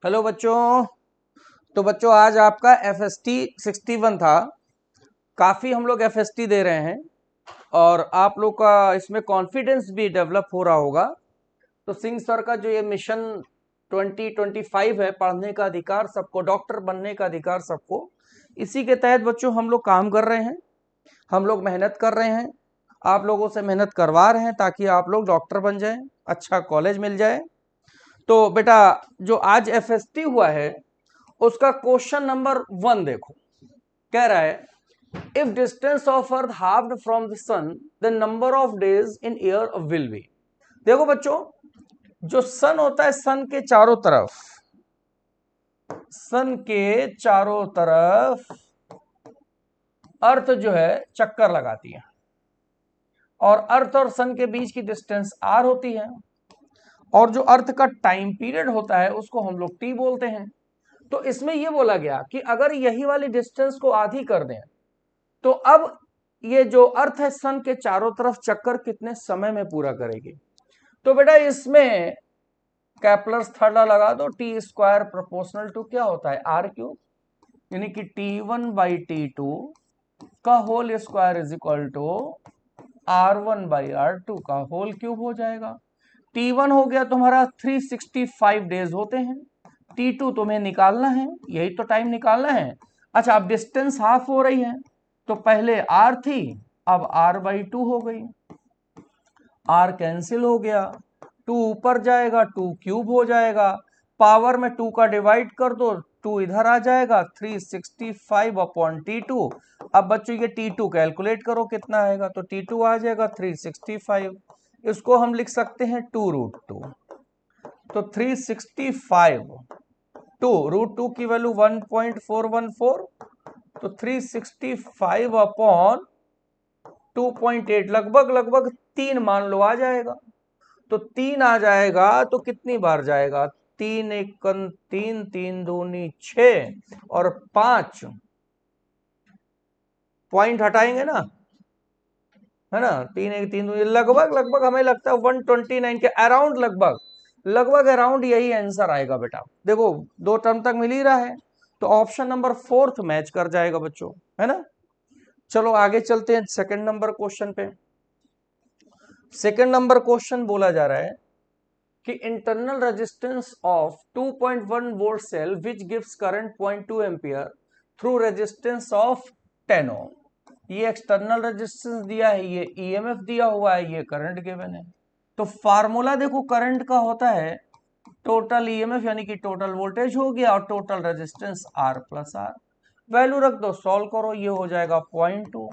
Hello बच्चों। तो बच्चों आज आपका FST 61 था। काफ़ी हम लोग FST दे रहे हैं और आप लोग का इसमें कॉन्फिडेंस भी डेवलप हो रहा होगा। तो सिंह सर का जो ये मिशन 2025 है, पढ़ने का अधिकार सबको, डॉक्टर बनने का अधिकार सबको, इसी के तहत बच्चों हम लोग काम कर रहे हैं। हम लोग मेहनत कर रहे हैं, आप लोगों से मेहनत करवा रहे हैं ताकि आप लोग डॉक्टर बन जाएं, अच्छा कॉलेज मिल जाए। तो बेटा जो आज FST हुआ है उसका क्वेश्चन नंबर 1 देखो। कह रहा है if distance of earth halved from the sun the number of days in year will be. देखो बच्चों, जो सन होता है, सन के चारों तरफ अर्थ जो है चक्कर लगाती है और अर्थ और सन के बीच की डिस्टेंस r होती है और जो अर्थ का टाइम पीरियड होता है उसको हम लोग t बोलते हैं। तो इसमें यह बोला गया कि अगर यही वाली डिस्टेंस को आधी कर दें तो अब ये जो अर्थ है सन के चारों तरफ चक्कर कितने समय में पूरा करेगी। तो बेटा इसमें कैपलर्स थर्ड लगा दो, टी स्क्वायर प्रोपोर्शनल टू क्या होता है आर क्यूब, यानी कि T1/T2 का whole square is equal to R1/R2 का होल क्यूब हो जाएगा। T1 हो गया तुम्हारा 365 डेज होते हैं, T2 तुम्हें निकालना है, यही तो टाइम निकालना है। अच्छा, अब डिस्टेंस हाफ हो रही है तो पहले R थी, अब R/2 हो गई, R कैंसिल हो गया, 2 ऊपर जाएगा 2 क्यूब हो जाएगा, पावर में 2 का डिवाइड कर दो, 2 इधर आ जाएगा, 365/T2। अब बच्चों ये T2 कैलकुलेट करो कितना आएगा, तो T2 आ जाएगा 365। इसको हम लिख सकते हैं 2√2। तो 365 2√2 की वैल्यू 1.414, तो 365/2.8 लगभग 3 मान लो आ जाएगा। तो 3 आ जाएगा तो कितनी बार जाएगा, 3 एकन 3, 3 दूनी 6 और 5 पॉइंट हटाएंगे ना, है ना, 3 1 3 दूनी लगभग हमें लगता है 129 के अराउंड, लगभग अराउंड यही आंसर आएगा बेटा। देखो 2 टर्म तक मिल ही रहा है तो ऑप्शन नंबर 4 मैच कर जाएगा बच्चों, है ना। चलो आगे चलते हैं सेकंड नंबर क्वेश्चन पे। सेकंड नंबर क्वेश्चन बोला जा रहा है कि internal resistance of 2.1 volt cell which gives current 0.2 ampere through resistance of 10 ohm. ये एक्सटर्नल रेजिस्टेंस दिया है, ये ईएमएफ दिया हुआ है, ये करंट गिवन है। तो फार्मूला देखो करंट का होता है टोटल ईएमएफ यानी कि टोटल वोल्टेज हो गया और total resistance R plus R। Value रख दो, सॉल्व करो, ये हो जाएगा 0.2।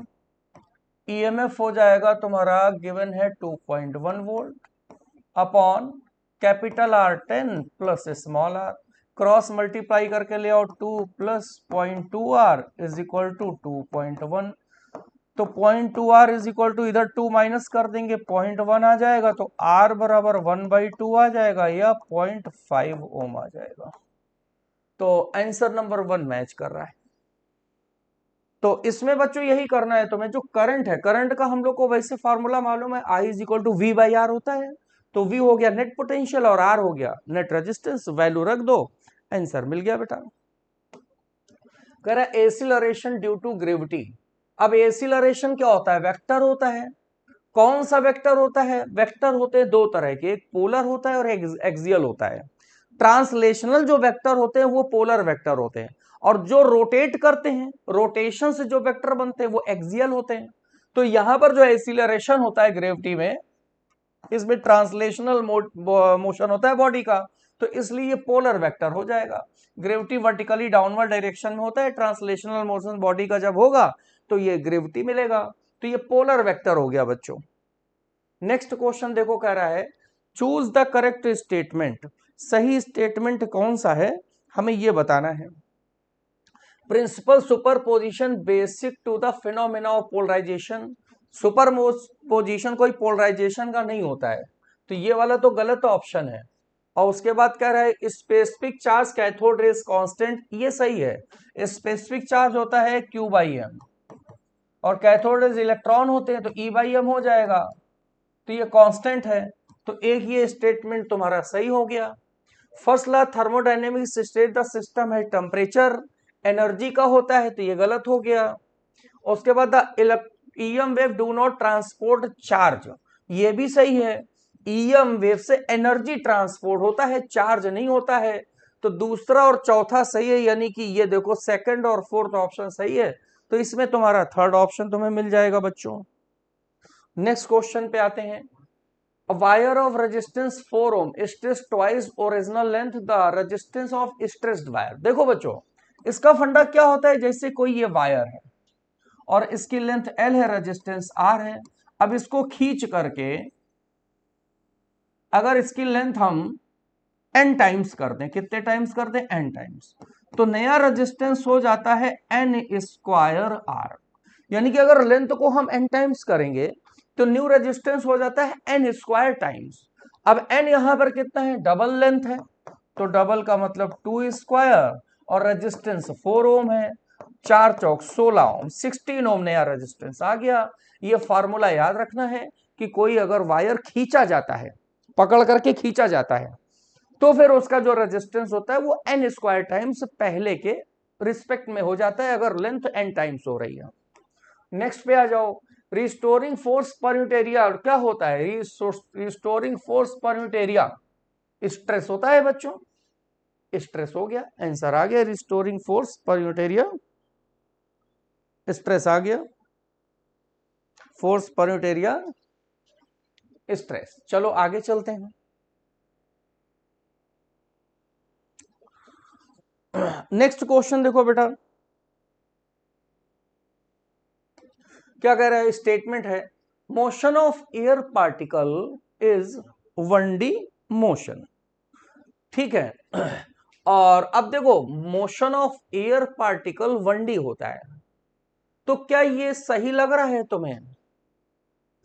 ईएमएफ हो जाएगा तुम्हारा गिवन है 2.1 volt upon capital R10 plus small r, cross multiply करके ले आओ, 2 plus 0.2R is equal to 2.1। तो 0.2R इज इक्वल टू इधर 2 माइनस कर देंगे, 0.1 आ जाएगा, तो R बराबर 1/2 आ जाएगा या 0.5 ओम आ जाएगा। तो आंसर नंबर 1 मैच कर रहा है। तो इसमें बच्चों यही करना है तुम्हें, जो करंट है, करंट का हम लोग को वैसे फॉर्मूला मालूम है, I is equal to V/R होता है। तो V हो गया नेट पोटेंशियल और R हो गया नेट रेजिस्टेंस, वैल्यू रख दो, आंसर मिल गया बेटा। कह रहा है एसिलरेशन ड्यू टू ग्रेविटी। अब एसिलरेशन क्या होता है, वेक्टर होता है। कौन सा वेक्टर होता है, वेक्टर होते हैं 2 तरह के, एक पोलर होता है और एक एक्सियल होता है। ट्रांसलेशनल जो वेक्टर होते हैं वो पोलर वेक्टर होते हैं और जो रोटेट करते हैं, रोटेशन से जो वेक्टर बनते हैं वो एक्सियल होते हैं। तो यहां पर जो एसिलरेशन होता है ग्रेविटी में, इसमें ट्रांसलेशनल मोशन होता है बॉडी का, तो इसलिए ये पोलर वेक्टर हो जाएगा। ग्रेविटी वर्टिकली डाउनवर्ड डायरेक्शन में होता है, ट्रांसलेशनल मोशन बॉडी का जब होगा तो ये ग्रेविटी मिलेगा, तो ये पोलर वेक्टर हो गया बच्चों। नेक्स्ट क्वेश्चन देखो, कह रहा है चूज द करेक्ट स्टेटमेंट। सही स्टेटमेंट कौन सा है हमें ये बताना है। Principle superposition basic to the phenomena of polarisation. Superposition कोई पोलराइजेशन का नहीं होता है, तो ये वाला तो गलत ऑप्शन है। और उसके बाद कह रहा है specific charge cathode rays constant, ये सही है। स्पेसिफिक चार्ज होता है Q/m और कैथोड रेज इलेक्ट्रॉन होते हैं तो E/m हो जाएगा, तो ये कांस्टेंट है। तो एक ये स्टेटमेंट तुम्हारा सही हो गया। First law thermodynamics state the system है टेम्परेचर एनर्जी का होता है, तो ये गलत हो गया। उसके बाद the EM wave do not transport charge, ये भी सही है। ईएम वेव से एनर्जी ट्रांसपोर्ट होता है, चार्ज नहीं होता है। तो दूसरा और चौथा सही है, यानी कि ये देखो सेकंड और फोर्थ ऑप्शन सही है। तो इसमें तुम्हारा थर्ड ऑप्शन तुम्हें मिल जाएगा बच्चों। नेक्स्ट क्वेश्चन पे आते हैं। A wire of resistance 4 ohm stressed twice original length the resistance of stressed wire। देखो बच्चों, इसका फंडा क्या होता है, जैसे कोई ये वायर है और इसकी लेंथ L है, रेजिस्टेंस R है। अब इसको खींच करके अगर इसकी लेंथ हम n टाइम्स कर दें, कितने टाइम्स कर दें, n टाइम्स, तो नया रेजिस्टेंस हो जाता है n स्क्वायर R। यानी कि अगर लेंथ को हम n टाइम्स करेंगे तो न्यू रेजिस्टेंस हो जाता है n स्क्वायर टाइम्स। अब n यहां पर कितना है, डबल लेंथ है, तो डबल का मतलब 2 स्क्वायर और रेजिस्टेंस 4 ओम है, 4 चौक 16 ओम, 16 ओम नया रेजिस्टेंस आ गया। ये फार्मूला याद रखना है कि कोई अगर वायर खींचा जाता है, पकड़ करके खींचा जाता है, तो फिर उसका जो रेजिस्टेंस होता है वो n स्क्वायर टाइम्स पहले के रिस्पेक्ट में हो जाता है, अगर लेंथ n टाइम्स हो रही है। नेक्स्ट पे आ जाओ। Restoring force per unit area क्या होता है, restoring force per unit area stress होता है बच्चों। स्ट्रेस हो गया, आंसर आ गया, restoring force per unit area stress आ गया, force per unit area stress. चलो आगे चलते हैं। नेक्स्ट क्वेश्चन देखो बेटा, क्या कह रहा है, स्टेटमेंट है motion of air particle is 1D motion. ठीक है, और अब देखो motion of air particle 1D होता है, तो क्या ये सही लग रहा है तुम्हें,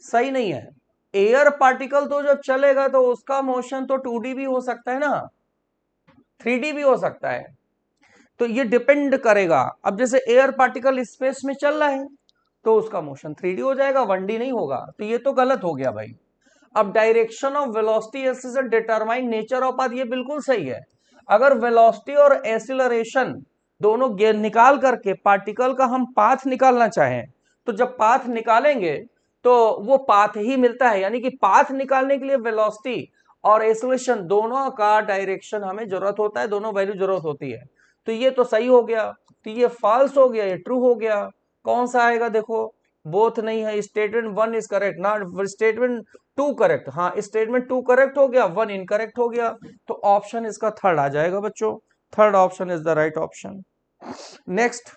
सही नहीं है। एयर पार्टिकल तो जब चलेगा तो उसका मोशन तो 2D भी हो सकता है ना, 3D भी हो सकता है। तो ये डिपेंड करेगा, अब जैसे एयर पार्टिकल स्पेस में चल रहा है तो उसका मोशन 3D हो जाएगा, 1D नहीं होगा, तो ये तो गलत हो गया भाई। अब direction of velocity acceleration determine nature of path, ये बिल्कुल सही है। अगर वेलोसिटी और एक्सीलरेशन दोनों निकाल करके पार्टिकल का हम पाथ निकालना चाहें, तो जब पाथ निकालेंगे तो वो पाथ ही मिलता है, यानी कि पाथ निकालने के लिए वेलोसिटी और एक्सीलरेशन दोनों का डायरेक्शन हमें जरूरत होता है, दोनों वैल्यू जरूरत होती है। तो ये तो सही हो गया, तो ये फॉल्स हो गया, ये ट्रू हो गया। कौन सा आएगा देखो, बोथ नहीं है, स्टेटमेंट 1 इज करेक्ट ना, स्टेटमेंट 2 करेक्ट, हाँ स्टेटमेंट 2 करेक्ट हो गया, 1 इनकरेक्ट हो गया, तो ऑप्शन इसका थर्ड आ जाएगा बच्चों, third option is the right option. Next,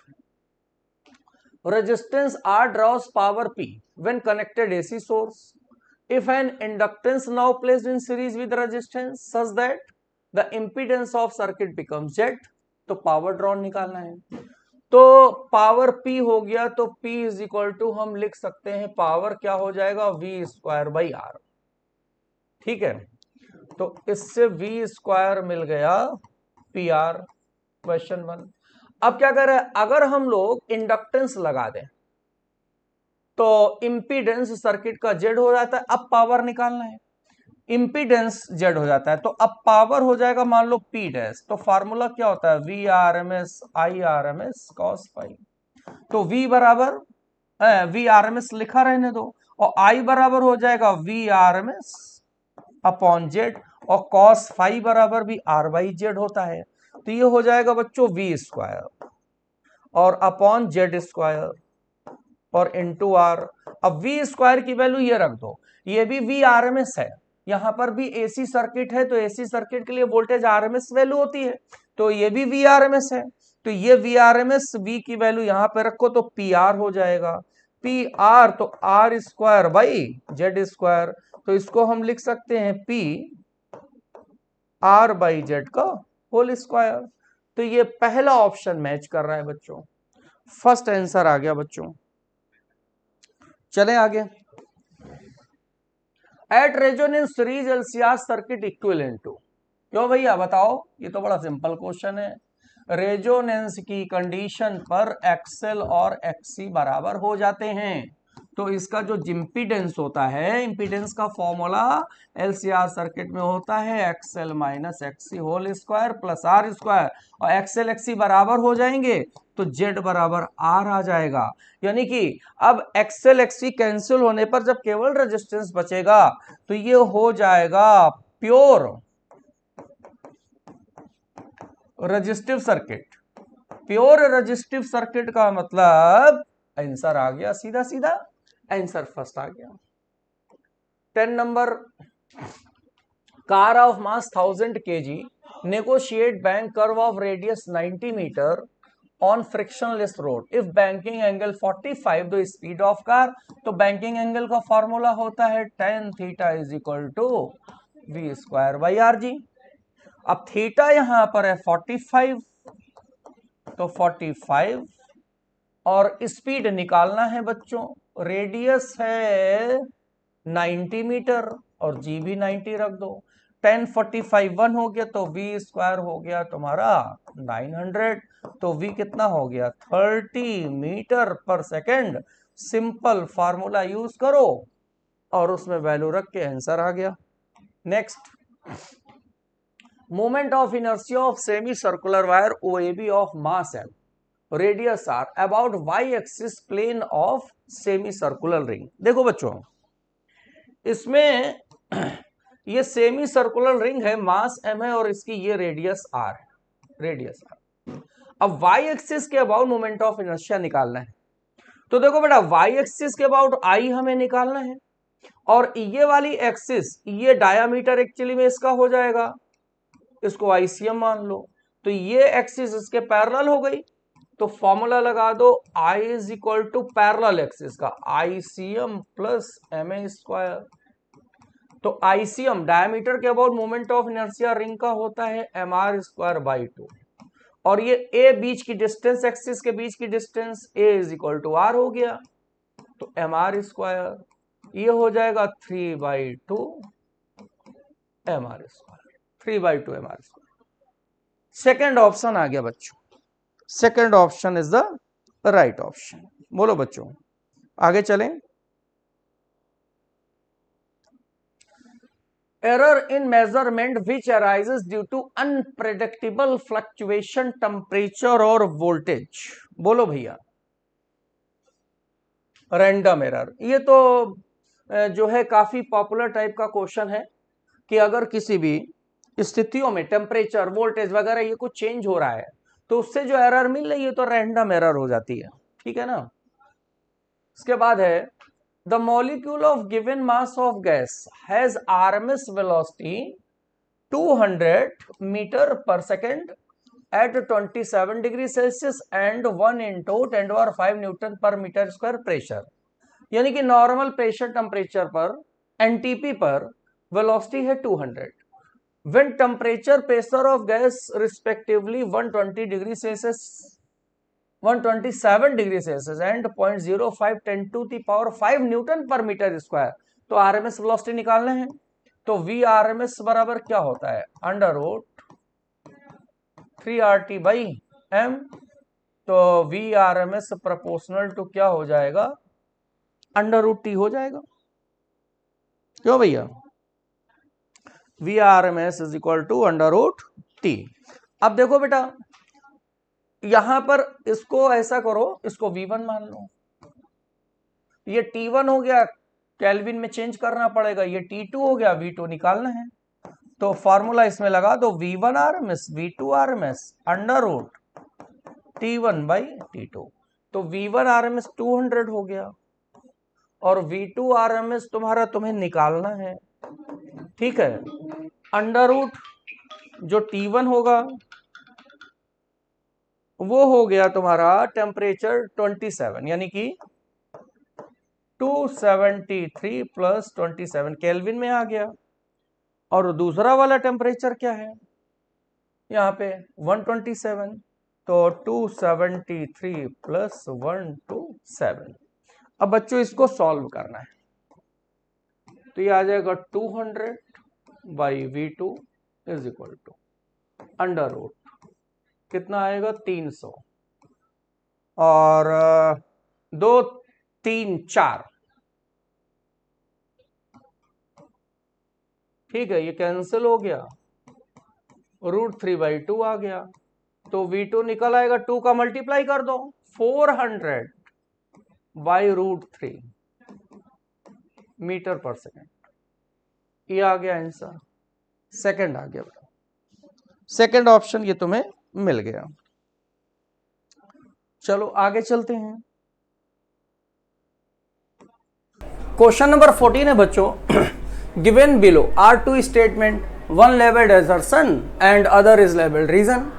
resistance R draws power P when connected AC source. If an inductance now placed in series with resistance such that the impedance of circuit becomes Z, तो power drawn निकालना है। तो power P हो गया, तो P is equal to हम लिख सकते हैं पावर क्या हो जाएगा, V स्क्वायर बाई R। ठीक है, तो इससे V स्क्वायर मिल गया PR, क्वेश्चन 1। अब क्या कर रहे हैं, अगर हम लोग इंडक्टेंस लगा दें तो इंपीडेंस सर्किट का जेड हो जाता है, अब पावर निकालना है, इंपीडेंस जेड हो जाता है, तो अब पावर हो जाएगा मान लो पी डैश, तो फार्मूला क्या होता है, V R M S I R M S cos phi. तो वी बराबर वी आर एम एस लिखा रहने दो, और आई बराबर हो जाएगा V R M S upon Z, और कॉस फाई बराबर भी आर बाई जेड होता है। तो ये हो जाएगा बच्चों वी स्क्वायर और अपॉन जेड स्क्वायर और इंटू आर। अब वी स्क्वायर की वैल्यू ये रख दो, ये भी वी आर एम एस है, यहां पर भी एसी सर्किट है, तो एसी सर्किट के लिए वोल्टेज आरएमएस वैल्यू होती है, तो ये भी वी आर एम एस है, तो ये V R M S V की वैल्यू यहां पे रखो तो पी आर हो जाएगा, पी आर तो R square by Z square, तो इसको हम लिख सकते हैं पी आर बाई जेड का होल स्क्वायर। तो ये पहला ऑप्शन मैच कर रहा है बच्चों, फर्स्ट आंसर आ गया बच्चों। चले आगे, at resonance series LCR circuit equivalent to, क्यों भैया बताओ, ये तो बड़ा सिंपल क्वेश्चन है। रेजोनेंस की कंडीशन पर एक्सएल और एक्ससी बराबर हो जाते हैं, तो इसका जो इम्पीडेंस होता है, इम्पीडेंस का फॉर्मूला एलसीआर सर्किट में होता है XL minus XC whole square plus R square, और एक्सएल एक्ससी बराबर हो जाएंगे तो जेड बराबर आर आ जाएगा। यानी कि अब एक्सएल एक्ससी कैंसिल होने पर जब केवल रेजिस्टेंस बचेगा तो ये हो जाएगा pure resistive circuit. Pure resistive circuit का मतलब आंसर आ गया, सीधा सीधा आंसर फर्स्ट आ गया। 10 number, car of mass 1000 kg negotiate bank curve of radius 90 meter on frictionless road, if banking angle 45 the speed of car, तो banking angle का formula होता है tan theta is equal to v square by R G. अब theta यहां पर है 45, तो 45 और स्पीड निकालना है बच्चों, रेडियस है 90 मीटर और जी भी 90 रख दो, 1045 1 हो गया तो v स्क्वायर हो गया तुम्हारा 900, तो v कितना हो गया 30 metre per second. Simple formula use करो और उसमें वैल्यू रख के आंसर आ गया। Next, moment of inertia of semi circular wire OAB of mass m, radius R, about y axis plane of semi circular ring. देखो बच्चों, इसमें ये सेमी सर्कुलर रिंग है, मास m है और इसकी ये रेडियस r है, रेडियस r। अब y एक्सिस के अबाउट मोमेंट ऑफ इनर्शिया निकालना है, तो देखो बेटा y एक्सिस के अबाउट i हमें निकालना है, और ये वाली एक्सिस, ये डायामीटर एक्चुअली में इसका हो जाएगा, इसको ICM मान लो, तो ये एक्सिस इसके पैरेलल हो गई, तो फॉर्मूला लगा दो I is equal to parallel axis का ICM प्लस MA स्क्वायर। तो ICM डायमीटर के about moment of inertia ring का होता है MR स्क्वायर बाई 2, और ये A बीच की डिस्टेंस, एक्सिस के बीच की distance A is equal to R हो गया, तो MR स्क्वायर ये हो जाएगा 3/2 MR square, 3/2 MR square. Second option आ गया बच्चों, second option is the right option. बोलो बच्चों, आगे चलें। Error in measurement which arises due to unpredictable fluctuation temperature और वोल्टेज। बोलो भैया, रैंडम एरर, ये तो जो है काफी पॉपुलर टाइप का क्वेश्चन है कि अगर किसी भी स्थितियों में टेम्परेचर, वोल्टेज वगैरह ये कुछ चेंज हो रहा है तो उससे जो एरर मिल रही है तो रैंडम एरर हो जाती है, ठीक है ना। इसके बाद है the molecule of given mass of gas has RMS velocity 200 metre per second at 27 degree Celsius and 1 into 10⁵ newton per metre square pressure. यानी कि नॉर्मल प्रेशर टेम्परेचर पर NTP पर वेलोसिटी है 200, when temperature pressure of gas respectively 120 degree Celsius 127 degree Celsius and 0.05 10 to the power 5 Newton per metre square, तो RMS velocity निकालना है, तो we RMS बराबर क्या होता है √3RT/m, तो वी आरएमएस प्रोपोर्शनल टू क्या हो जाएगा √T हो जाएगा, क्यों भैया, V RMS is equal to √T। अब देखो बेटा यहां पर इसको ऐसा करो, इसको V1 मान लो, ये T1 हो गया, केल्विन में चेंज करना पड़ेगा, ये T2 हो गया, V2 निकालना है, तो फॉर्मूला इसमें लगा दो V1 RMS V2 RMS √T1/T2, तो V1 RMS 200 हो गया और V2 RMS तुम्हारा तुम्हें निकालना है, ठीक है, √ जो T1 होगा वो हो गया तुम्हारा टेम्परेचर 27, यानी कि 273 + 27 केल्विन में आ गया, और दूसरा वाला टेम्परेचर क्या है यहाँ पे 127, तो 273 + 127। अब बच्चों इसको सॉल्व करना है, तो ये आ जाएगा 200/V2 इज इक्वल टू √ कितना आएगा 300 और 2 3 4 ठीक है, ये कैंसिल हो गया, √3/2 आ गया, तो V2 निकल आएगा, 2 का मल्टीप्लाई कर दो, 400/√3 मीटर पर सेकेंड। ये आ गया आंसर, सेकंड आ गया, सेकंड ऑप्शन ये तुम्हें मिल गया। चलो आगे चलते हैं। क्वेश्चन नंबर 14 है बच्चों, given below are two statement, one labelled assertion and other is labeled reason.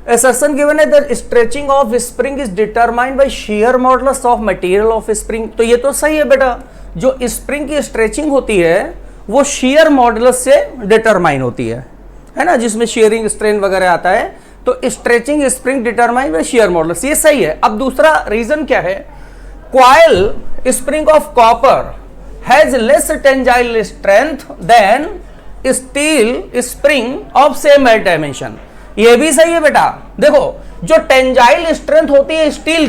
Assertion given है that stretching of spring is determined by shear modulus of material of spring। तो ये तो सही है बेटा, जो स्प्रिंग की स्ट्रेचिंग होती है वो shear modulus से डिटरमाइन होती है ना, जिसमें shearing strain वगैरह आता है, तो stretching spring determine by shear modulus, ये सही है। अब दूसरा रीजन क्या है, coil spring of copper has less tensile strength than steel spring of same dimension। ये भी सही है बेटा। देखो, जो टेंजाइल स्ट्रेंथ होती है स्टील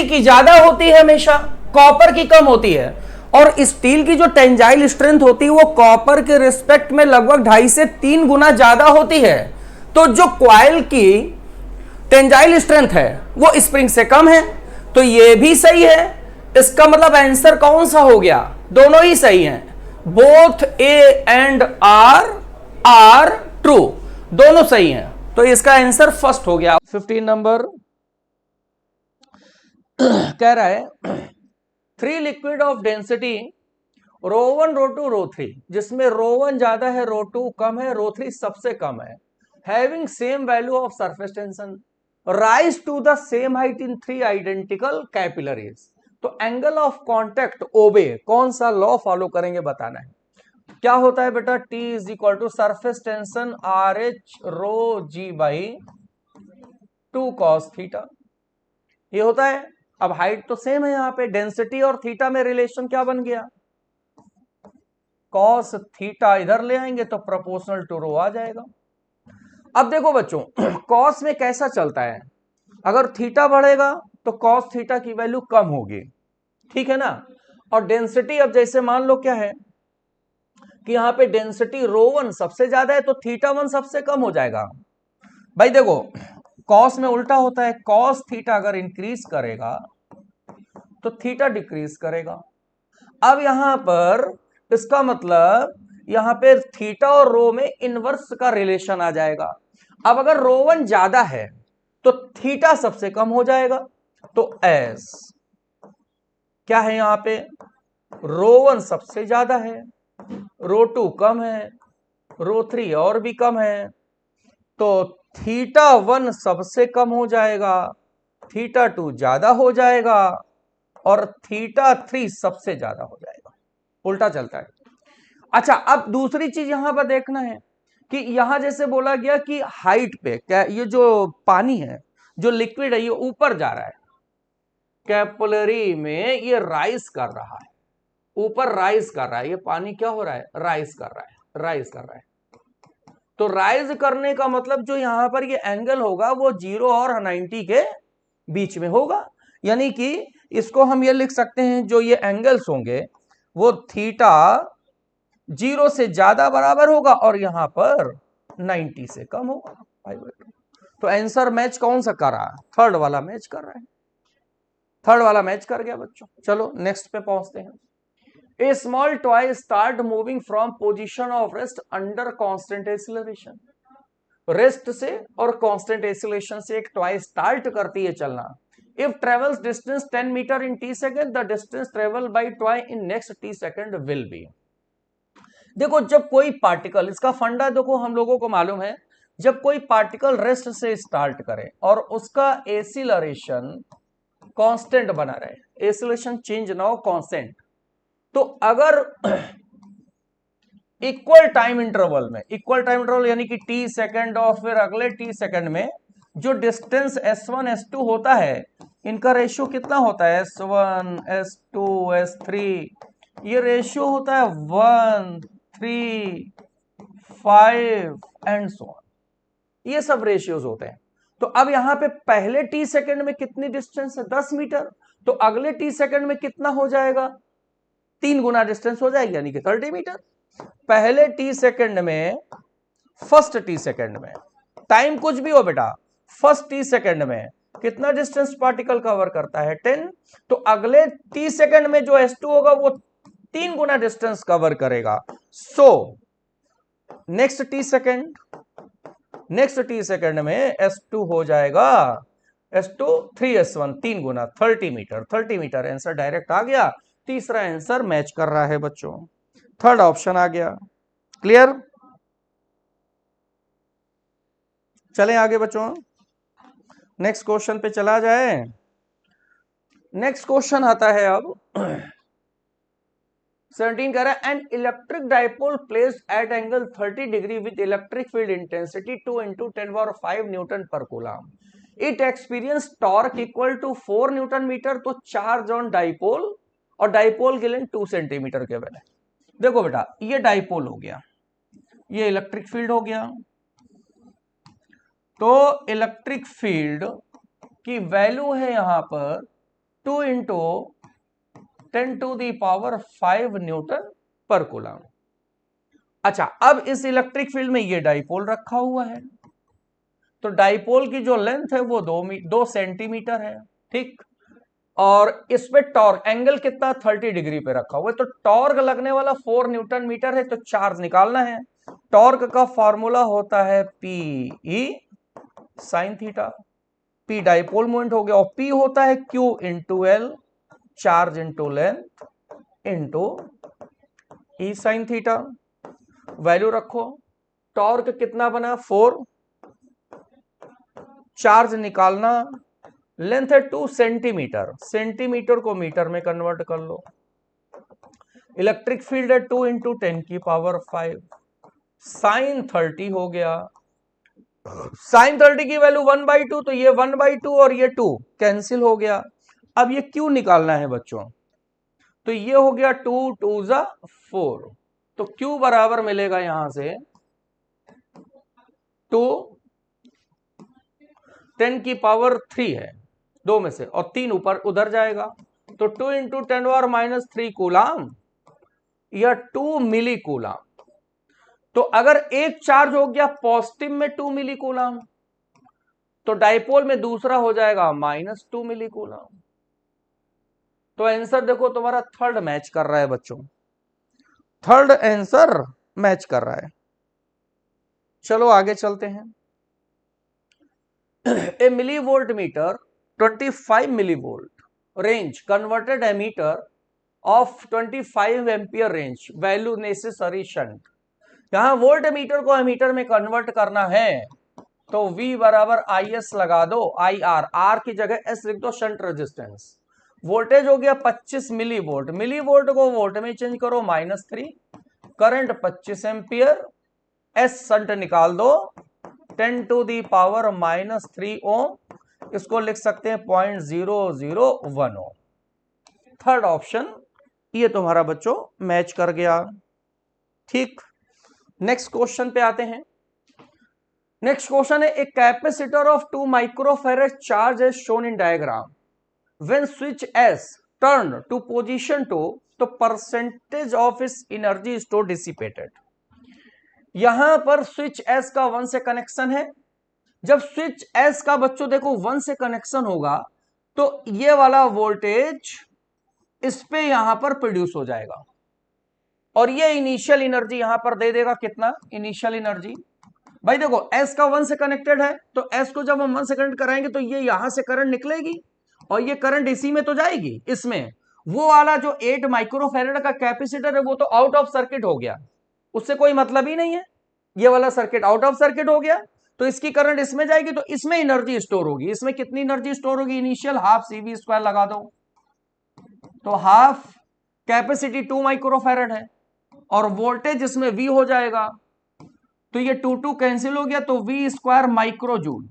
की ज्यादा होती है हमेशा, कॉपर की कम होती है, और स्टील की जो टेंजाइल स्ट्रेंथ होती है वो कॉपर के रिस्पेक्ट में लगभग 2.5 से 3 गुना ज्यादा होती है। तो जो कॉइल की टेंजाइल स्ट्रेंथ है वो स्प्रिंग से कम है, तो ये भी सही है। इसका मतलब आंसर कौन सा हो गया, दोनों ही सही हैं, both A and R are true, दोनों सही हैं, तो इसका आंसर फर्स्ट हो गया। 15 नंबर कह रहा है 3 लिक्विड ऑफ डेंसिटी ρ1 ρ2 ρ3, जिसमें ρ1 ज्यादा है, ρ2 कम है, ρ3 सबसे कम है, having same value of surface tension, rise to the same height in 3 identical capillaries. तो एंगल ऑफ कांटेक्ट ओबे कौन सा लॉ फॉलो करेंगे बताना है। क्या होता है बेटा, T is equal to surface tension RH ρg/2 cos theta, ये होता है। अब हाइट तो सेम है, यहां पे डेंसिटी और थीटा में रिलेशन क्या बन गया, cos थीटा इधर ले आएंगे तो प्रोपोर्शनल टू रो आ जाएगा। अब देखो बच्चों, cos में कैसा चलता है, अगर थीटा बढ़ेगा तो cos थीटा की वैल्यू कम होगी, ठीक है ना। और डेंसिटी, अब जैसे मान लो क्या है कि यहां पे डेंसिटी ρ1 सबसे ज्यादा है, तो θ1 सबसे कम हो जाएगा। भाई देखो, cos में उल्टा होता है, cos थीटा अगर इंक्रीज करेगा तो थीटा डिक्रीज करेगा। अब यहां पर इसका मतलब यहां पे थीटा और रो में इनवर्स का रिलेशन आ जाएगा। अब अगर ρ1 ज्यादा है तो थीटा सबसे कम हो जाएगा, तो एस क्या है, यहां पे ρ1 सबसे ज्यादा है, ρ2 कम है, ρ3 और भी कम है, तो θ1 सबसे कम हो जाएगा, θ2 ज्यादा हो जाएगा, और θ3 सबसे ज्यादा हो जाएगा, उल्टा चलता है। अच्छा, अब दूसरी चीज यहां पर देखना है कि यहां जैसे बोला गया कि हाइट पे क्या, ये जो पानी है, जो लिक्विड है, ये ऊपर जा रहा है, कैपिलरी में ये राइज कर रहा है, ऊपर राइज कर रहा है, ये पानी क्या हो रहा है, राइज कर रहा है, राइज कर रहा है। तो राइज करने का मतलब जो यहां पर ये एंगल होगा वो 0 और 90 के बीच में होगा, यानी कि इसको हम ये लिख सकते हैं, जो ये एंगल्स होंगे वो थीटा 0 से ज्यादा बराबर होगा और यहां पर 90 से कम होगा। तो आंसर मैच कौन सा कर रहा है, थर्ड वाला मैच कर रहा है, थर्ड वाला मैच कर गया बच्चों। चलो नेक्स्ट पे पहुंचते हैं। A small toy start moving from position of rest under constant acceleration। Rest से और कांस्टेंट एक्सीलरेशन से एक टॉय स्टार्ट करती है चलना। If travels distance 10 meter in t second, the distance travel by toy in next t second will be। देखो, जब कोई पार्टिकल, इसका फंडा देखो हम लोगों को मालूम है, जब कोई पार्टिकल रेस्ट से स्टार्ट करे और उसका एक्सीलरेशन कांस्टेंट बना रहे, एक्सीलरेशन चेंज ना हो, कांस्टेंट, तो अगर इक्वल टाइम इंटरवल में, इक्वल टाइम इंटरवल यानी कि टी सेकंड और फिर अगले टी सेकंड में जो डिस्टेंस s1 s2 होता है, इनका रेशियो कितना होता है, s1 s2 s3, ये रेशियो होता है 1 3 5 एंड सो ऑन, ये सब रेशियोज होते हैं। तो अब यहां पे पहले टी सेकंड में कितनी डिस्टेंस है, 10 मीटर, तो अगले टी सेकंड में कितना हो जाएगा, 3 गुना डिस्टेंस हो जाएगी, यानी कि 30 मीटर। पहले टी सेकंड में, फर्स्ट टी सेकंड में, टाइम कुछ भी हो बेटा, फर्स्ट टी सेकंड में कितना डिस्टेंस पार्टिकल कवर करता है 10, तो अगले टी सेकंड में जो S2 होगा वो 3 गुना डिस्टेंस कवर करेगा। सो नेक्स्ट टी सेकंड में S2 हो जाएगा S2 3S1 3 गुना 30 मीटर। 30 मीटर आंसर डायरेक्ट आ गया। तीसरा आंसर मैच कर रहा है बच्चों, थर्ड ऑप्शन आ गया। क्लियर? चलें आगे बच्चों, नेक्स्ट क्वेश्चन पे चला जाए। नेक्स्ट क्वेश्चन आता है अब 17 कह रहा है an electric dipole placed at angle 30 degree with electric field intensity 2 × 10⁵ newton per coulomb, it experience torque equal to 4 newton metre. तो चार्ज ऑन डाइपोल और डाइपोल की लेंथ 2 सेंटीमीटर के बने। देखो बेटा, ये डाइपोल हो गया, ये इलेक्ट्रिक फील्ड हो गया। तो इलेक्ट्रिक फील्ड की वैल्यू है यहां पर 2 × 10⁵ न्यूटन पर कूलम। अच्छा, अब इस इलेक्ट्रिक फील्ड में ये डाइपोल रखा हुआ है, तो डाइपोल की जो लेंथ है वो 2 सेंटीमीटर है, ठीक। और इस पे टॉर्क एंगल कितना 30 डिग्री पे रखा हुआ है, तो टॉर्क लगने वाला 4 न्यूटन मीटर है, तो चार्ज निकालना है। टॉर्क का फॉर्मूला होता है P sin theta. P dipole moment हो गया, और P होता है Q × L, charge into length into E sin theta. Value रखो, टॉर्क कितना बना 4, चार्ज निकालना, लेंथ है 2 सेंटीमीटर, सेंटीमीटर को मीटर में कन्वर्ट कर लो। इलेक्ट्रिक फील्ड है 2 × 10⁵ साइन 30 हो गया। साइन 30 की वैल्यू 1/2, तो ये 1/2 और ये 2 कैंसिल हो गया। अब ये Q निकालना है बच्चों, तो ये हो गया 2 × 2 = 4, तो Q बराबर मिलेगा यहां से 2 10⁻³ है, 2 में से, और 3 ऊपर उधर जाएगा, तो 2 × 10⁻³ कूलम या 2 मिली कूलम। तो अगर एक चार्ज हो गया पॉजिटिव में 2 मिली कूलम, तो डाइपोल में दूसरा हो जाएगा -2 मिली कूलम। तो आंसर देखो तुम्हारा थर्ड मैच कर रहा है बच्चों, थर्ड आंसर मैच कर रहा है। चलो आगे चलते हैं। A millivolt meter 25 millivolt range converted ammeter of 25 ampere range value necessary shunt. यहां वोल्ट मीटर को एमीटर में कन्वर्ट करना है, तो V बराबर IS लगा दो, IR, R की जगह S लिख दो, शंट रेजिस्टेंस। वोल्टेज हो गया 25 मिलीवोल्ट, मिलीवोल्ट को वोल्ट में चेंज करो -3, करंट 25 एम्पियर, S शंट निकाल दो 10⁻³ ओम, इसको लिख सकते हैं 0.001 ओम। थर्ड ऑप्शन ये तुम्हारा बच्चों मैच कर गया, ठीक। नेक्स्ट क्वेश्चन पे आते हैं। नेक्स्ट क्वेश्चन है, a capacitor of 2 microfarad charge is shown in diagram, when switch S turn to position 2 तो परसेंटेज ऑफ इस एनर्जी स्टोर डिसिपेटेड। यहां पर स्विच S का 1 से कनेक्शन है। जब स्विच S का बच्चों देखो 1 से कनेक्शन होगा, तो ये वाला वोल्टेज इस पे यहां पर प्रोड्यूस हो जाएगा, और ये इनिशियल एनर्जी यहां पर दे देगा कितना, इनिशियल एनर्जी। भाई देखो S का 1 से कनेक्टेड है, तो S को जब हम 1 से कनेक्ट कराएंगे तो ये यहां से करंट निकलेगी, और ये करंट इसी में तो जाएगी, इसमें। वो वाला जो 8 माइक्रोफैरड का कैपेसिटर है वो तो आउट ऑफ सर्किट हो गया, उससे कोई मतलब ही नहीं है, ये वाला सर्किट आउट ऑफ सर्किट हो गया, तो इसकी करंट इसमें जाएगी, तो इसमें एनर्जी स्टोर होगी। इसमें कितनी एनर्जी स्टोर होगी, इनिशियल हाफ CV² लगा दो, तो हाफ कैपेसिटी 2 माइक्रोफैरड है, और वोल्टेज इसमें V हो जाएगा, तो ये 2 कैंसिल हो गया, तो V² माइक्रो जूल।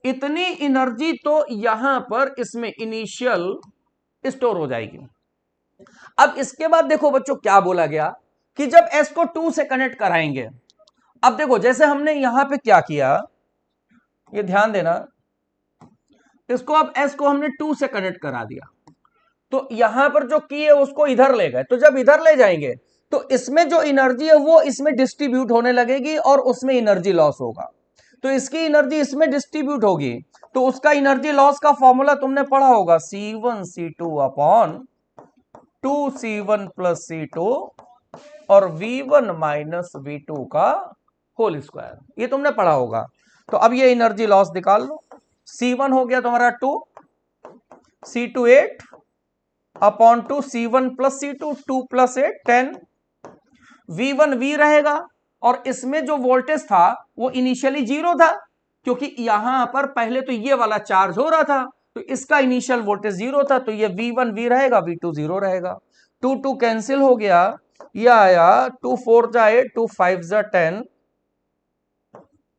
इतनी एनर्जी तो यहां पर इसमें इनिशियल स्टोर हो जाएगी। अब इसके बाद देखो बच्चों क्या बोला गया कि जब S को 2 से कनेक्ट कराएंगे, अब देखो जैसे हमने यहां पे क्या किया, ये ध्यान देना, इसको अब S को हमने 2 से कनेक्ट करा दिया, तो यहां पर जो की है उसको इधर ले गए, तो जब इधर ले जाएंगे तो इसमें जो एनर्जी है वो इसमें डिस्ट्रीब्यूट होने लगेगी और उसमें एनर्जी लॉस होगा। तो इसकी एनर्जी इसमें डिस्ट्रीब्यूट होगी, तो उसका एनर्जी लॉस का फॉर्मूला तुमने पढ़ा होगा, C1C2 upon 2C1 plus C2 और V1 माइनस V2 का होल स्क्वायर, ये तुमने पढ़ा होगा। तो अब ये एनर्जी लॉस निकाल लो। C1 हो गया तुम्हारा 2, C2 8 upon 2, C1 plus C2 2 plus 8 10, V1 V रहेगा और इसमें जो वोल्टेज था वो इनिशियली 0 था, क्योंकि यहां पर पहले तो ये वाला चार्ज हो रहा था, तो इसका इनिशियल वोल्टेज 0 था, तो ये V1 V रहेगा, V2 0 रहेगा। 2 2 कैंसिल हो गया, ये आया 2 4 जा 8, 2 5 जा 10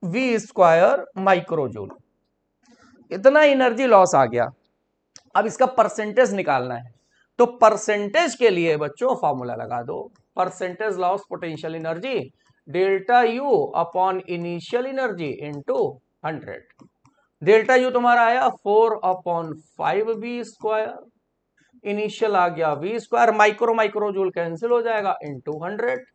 V स्क्वायर माइक्रोजूल। इतना एनर्जी लॉस आ गया। अब इसका परसेंटेज निकालना है, तो परसेंटेज के लिए बच्चों फॉर्मूला लगा दो, percentage loss potential energy delta U upon initial energy into 100। Delta U तुम्हारा आया 4 अपॉन 5 V स्क्वायर, इनिशियल आ गया V स्क्वायर, माइक्रो माइक्रोजूल कैंसिल हो जाएगा इनटू 100,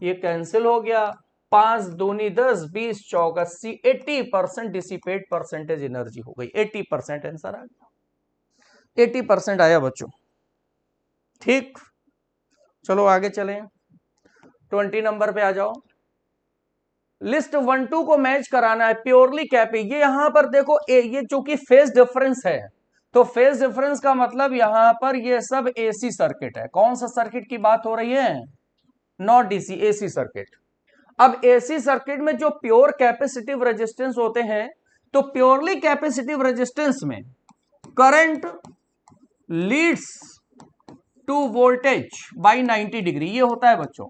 ये कैंसिल हो गया, 5 दूनी 10, 20 चौक 80, 80% डिसिपेट परसेंटेज एनर्जी हो गई, 80% आंसर आ गया, 80% आया बच्चों। ठीक, चलो आगे चलें, 20 नंबर पे आ जाओ। लिस्ट 1 2 को मैच कराना है, प्योरली कैपी। ये यहां पर देखो ये चूंकि फेज डिफरेंस है, तो फेज डिफरेंस का मतलब यहां पर ये सब एसी सर्किट है। कौन सा सर्किट की बात हो रही है? Not DC, AC circuit. अब एसी सर्किट में जो प्योर कैपेसिटिव रेजिस्टेंस होते हैं, तो प्योरली कैपेसिटिव रेजिस्टेंस में current leads to voltage by 90 degree, ये होता है बच्चों।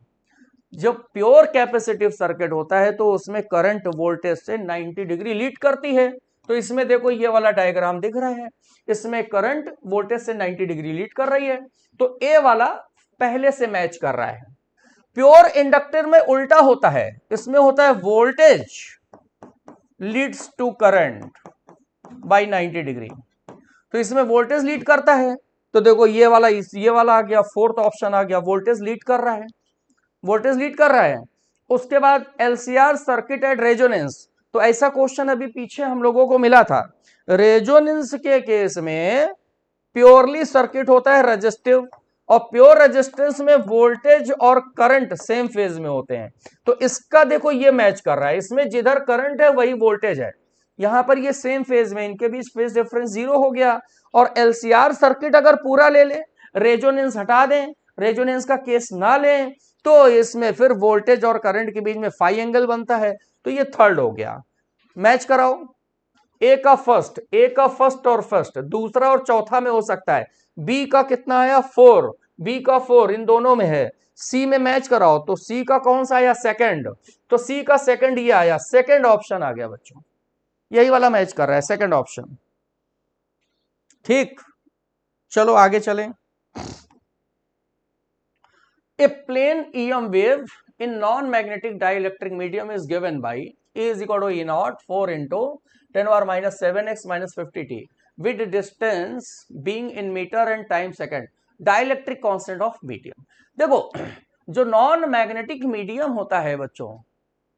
जब प्योर कैपेसिटिव सर्किट होता है तो उसमें करंट वोल्टेज से 90 डिग्री लीड करती है। तो इसमें देखो ये वाला डायग्राम दिख रहा है, इसमें करंट वोल्टेज से 90 डिग्री लीड कर रही है, तो ए वाला पहले से मैच कर रहा है। प्योर इंडक्टर में उल्टा होता है, इसमें होता है voltage leads to current by 90 degree, तो इसमें वोल्टेज लीड करता है। तो देखो ये वाला आ गया, फोर्थ ऑप्शन आ गया, वोल्टेज लीड कर रहा है, वोल्टेज लीड कर रहा है। उसके बाद एलसीआर सर्किट एट रेजोनेंस, तो ऐसा क्वेश्चन अभी पीछे हम लोगों को मिला था। रेजोनेंस के केस में प्योरली सर्किट होता है रेजिस्टिव, और प्योर रेजिस्टेंस में वोल्टेज और करंट सेम फेज में होते हैं। तो इसका देखो ये मैच कर रहा है, इसमें जिधर करंट है वही वोल्टेज है, यहां पर ये सेम फेज में, इनके बीच फेज डिफरेंस 0 हो गया। और एलसीआर सर्किट अगर पूरा ले ले, रेजोनेंस हटा दें, रेजोनेंस का केस ना लें, तो इसमें फिर वोल्टेज और करंट के बीच में फाई एंगल बनता है, तो ये थर्ड हो गया। मैच कराओ, ए का फर्स्ट और फर्स्ट, दूसरा और चौथा में हो सकता है। बी का कितना आया 4, बी का 4 इन दोनों में है। सी में मैच कराओ, तो सी का कौन सा आया सेकंड, तो सी का सेकंड ये आया, सेकंड ऑप्शन आ गया बच्चों, यही वाला मैच कर रहा है, सेकंड ऑप्शन। ठीक, चलो आगे चलें। A plane EM wave in non-magnetic dielectric medium is given by E is equal to E naught 4 into 10 power minus 7x minus 50t with distance being in meter and time second, dielectric constant of medium। देखो जो non magnetic medium होता है बच्चों,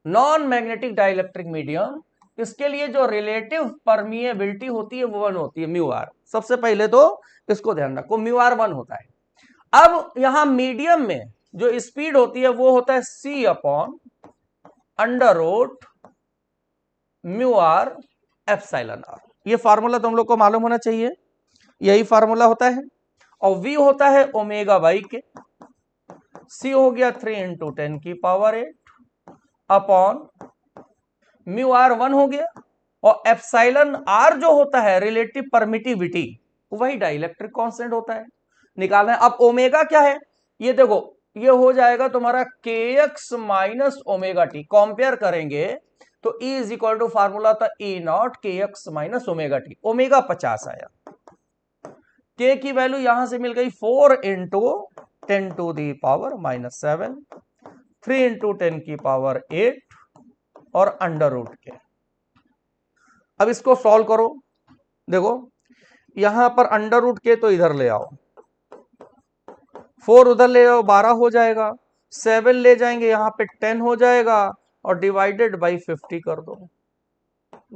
non magnetic dielectric medium, इसके लिए जो relative permeability होती है वो 1 होती है, म्यू आर। सबसे पहले तो इसको ध्यान रखो, म्यू आर 1 होता है। अब यहां मीडियम में जो स्पीड होती है वो होता है C upon under root mu R epsilon R. ये फार्मूला तुम लोग को मालूम होना चाहिए, यही फार्मूला होता है। और V होता है ओमेगा बाई के, C हो गया 3 इंटू 10 की पावर 8 अपॉन म्यू आर 1 हो गया, और एप्सिलॉन आर जो होता है रिलेटिव परमिटिविटी, वही डाइलेक्ट्रिक कांस्टेंट होता है, निकालना है। अब ओमेगा क्या है, ये देखो ये हो जाएगा तुम्हारा kx minus omega T, compare करेंगे तो E is equal to formula था E naught kx minus omega T, omega 50 आया, k की वैल्यू यहां से मिल गई 4 into 10 to the power minus 7, 3 into 10 की पावर 8 और अंडर रूट के। अब इसको सॉल्व करो, देखो यहां पर अंडर रूट के तो इधर ले आओ, 4 उधर ले आओ 12 हो जाएगा, 7 ले जाएंगे यहाँ पे 10 हो जाएगा और डिवाइडेड बाई 50 कर दो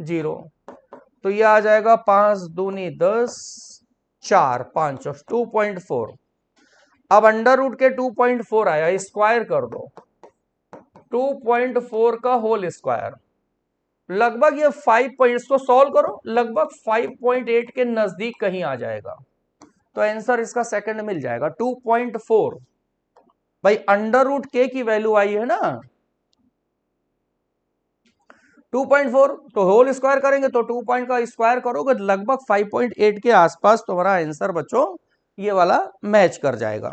0। तो ये आ जाएगा 5 दूनी 10, 4 5 और 2.4। अब अंडर रूट के 2.4 आया, स्क्वायर कर दो 2.4 का होल स्क्वायर, लगभग ये 5 इसको सॉल्व करो, लगभग 5.8 के नजदीक कहीं आ जाएगा। तो आंसर इसका सेकंड मिल जाएगा 2.4। भाई अंडर रूट के की वैल्यू आई है ना 2.4, तो होल स्क्वायर करेंगे तो 2 पॉइंट का स्क्वायर करोगे लगभग 5.8 के आसपास तुम्हारा आंसर बच्चों ये वाला मैच कर जाएगा।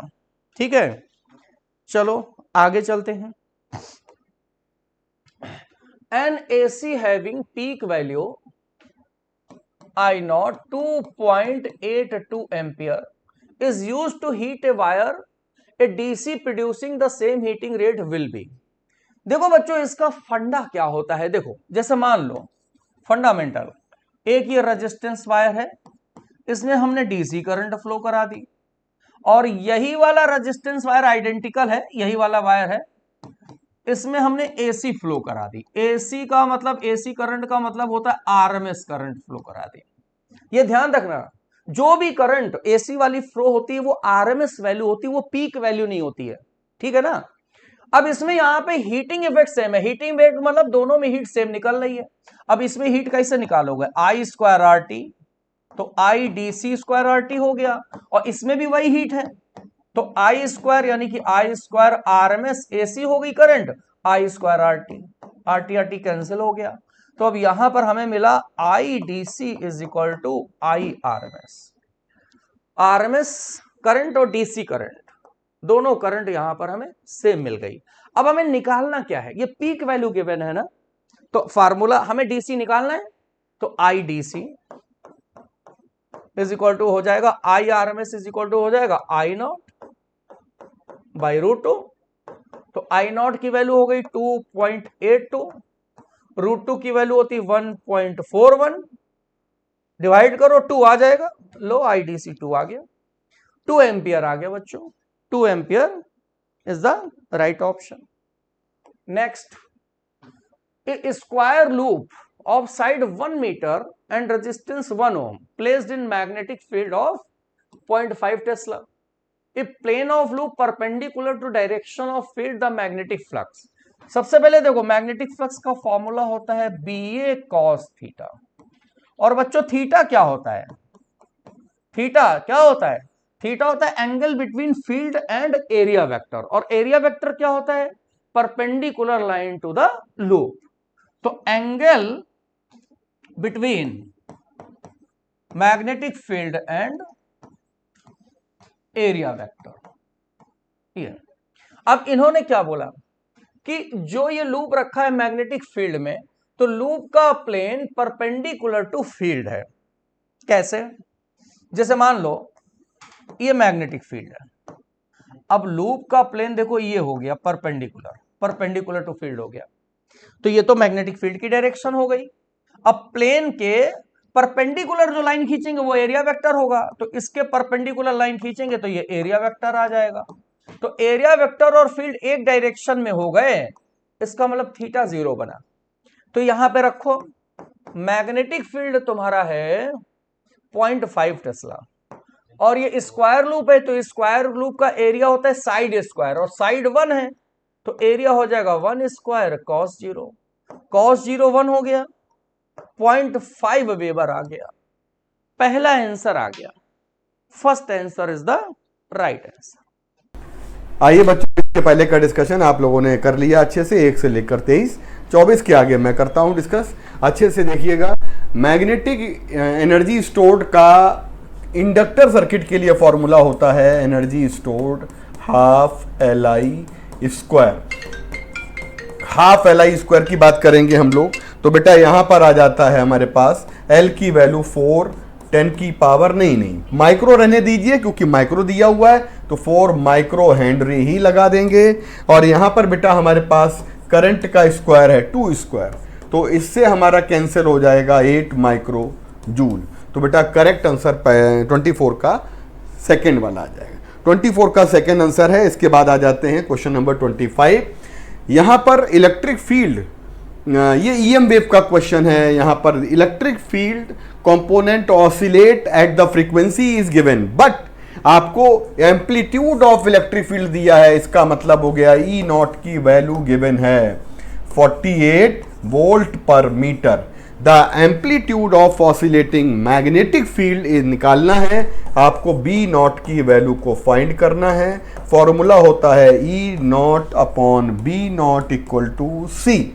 ठीक है, चलो आगे चलते हैं। An AC having peak value I naught 2.82 ampere is used to heat a wire, a DC producing the same heating rate will be। देखो बच्चों इसका फंडा क्या होता है, देखो जैसे मान लो फंडामेंटल, एक ये रेजिस्टेंस वायर है, इसमें हमने डीसी करंट फ्लो करा दी, और यही वाला रेजिस्टेंस वायर आइडेंटिकल है, यही वाला वायर है, इसमें हमने एसी फ्लो करा दी। एसी का मतलब, एसी करंट का मतलब होता है आरएमएस करंट फ्लो करा दी। ये ध्यान रखना, जो भी करंट एसी वाली फ्लो होती है वो आरएमएस वैल्यू होती है, वो पीक वैल्यू नहीं होती है। ठीक है ना। अब इसमें यहां पे हीटिंग इफेक्ट सेम है, हीटिंग इफेक्ट मतलब दोनों में हीट सेम निकल रही है। अब इसमें हीट कैसे निकालोगे, आई स्क्वायर आर टी, तो I D C square R T हो गया, और इसमें भी वही हीट है, तो आई स्क्वायर यानी कि I square R M S AC हो गई current, I square R T cancel हो गया। तो अब यहां पर हमें मिला I D C is equal to I R M S current और डीसी करंट, दोनों करंट यहां पर हमें सेम मिल गई। अब हमें निकालना क्या है, ये पीक वैल्यू गिवन है ना, तो फार्मूला हमें डीसी निकालना है, तो I D C is equal to हो जाएगा I R M S is equal to हो जाएगा I naught by root two. तो आई नॉट की वैल्यू हो गई 2.82, रूट टू की वैल्यू होती 1.41, डिवाइड करो 2 आ जाएगा, लो आई डी सी 2 आ गया, 2 एम्पियर आ गया बच्चों, 2 ampere is the right option. Next, A square loop of side 1 meter and resistance 1 ohm placed in magnetic field of 0.5 Tesla. If plane of loop perpendicular to direction of field the magnetic flux। सबसे पहले देखो magnetic flux का formula होता है BA cos theta, और बच्चों theta क्या होता है, थीटा क्या होता है, थीटा होता है angle between field and area vector, और एरिया वेक्टर क्या होता है, perpendicular line to the loop. तो angle between magnetic field and area vector, ये। अब इन्होंने क्या बोला कि जो ये लूप रखा है मैग्नेटिक फील्ड में, तो लूप का प्लेन परपेंडिकुलर टू फील्ड है। कैसे, जैसे मान लो ये मैग्नेटिक फील्ड है, अब लूप का प्लेन देखो ये हो गया परपेंडिकुलर टू फील्ड हो गया, तो ये तो मैग्नेटिक फील्ड की डायरेक्शन हो गई। अब प्लेन के परपेंडिकुलर जो लाइन खींचेंगे वो एरिया वेक्टर होगा, तो इसके परपेंडिकुलर लाइन खींचेंगे तो ये एरिया वेक्टर आ जाएगा। तो एरिया वेक्टर और फील्ड एक डायरेक्शन में हो गए, इसका मतलब थीटा 0 बना। तो यहां पे रखो मैग्नेटिक फील्ड तुम्हारा है 0.5 टेस्ला, और ये स्क्वायर लूप है, तो स्क्वायर लूप का एरिया होता है साइड स्क्वायर, और साइड 1 है, तो एरिया हो जाएगा 1 स्क्वायर cos 0, cos 0 1 हो गया, 0.5 वेबर आ गया, पहला आंसर आ गया, first answer is the right answer. आइए बच्चों, इसके पहले का डिस्कशन आप लोगों ने कर लिया अच्छे से, 1 से लेकर 23, 24 के आगे मैं करता हूं डिस्कस, अच्छे से देखिएगा। मैग्नेटिक एनर्जी स्टोर्ड का इंडक्टर सर्किट के लिए फॉर्मूला होता है energy stored half L I square. Half L I square की बात करेंगे हम लोग, तो बेटा यहां पर आ जाता है हमारे पास L की वैल्यू 4 10 की पावर नहीं माइक्रो रहने दीजिए, क्योंकि माइक्रो दिया हुआ है, तो 4 माइक्रो हेनरी ही लगा देंगे। और यहां पर बेटा हमारे पास करंट का स्क्वायर है 2 स्क्वायर, तो इससे हमारा कैंसिल हो जाएगा 8 माइक्रो जूल। तो बेटा करेक्ट आंसर 24 का सेकेंड वाला आ जाएगा। 24 का सेकेंड आंसर है। इसके बाद आ जाते हैं क्वेश्चन नंबर 25। यहां पर इलेक्ट्रिक फील्ड, ये ईएम वेव का क्वेश्चन है। यहां पर electric field component oscillate at the frequency is given, but आपको एम्पलीट्यूड ऑफ इलेक्ट्रिक फील्ड दिया है। इसका मतलब हो गया ई नॉट की वैल्यू गिवन है 48 volt per metre. The amplitude of oscillating magnetic field निकालना है आपको, बी नॉट की वैल्यू को फाइंड करना है। फॉर्मूला होता है E naught upon B not equal to सी।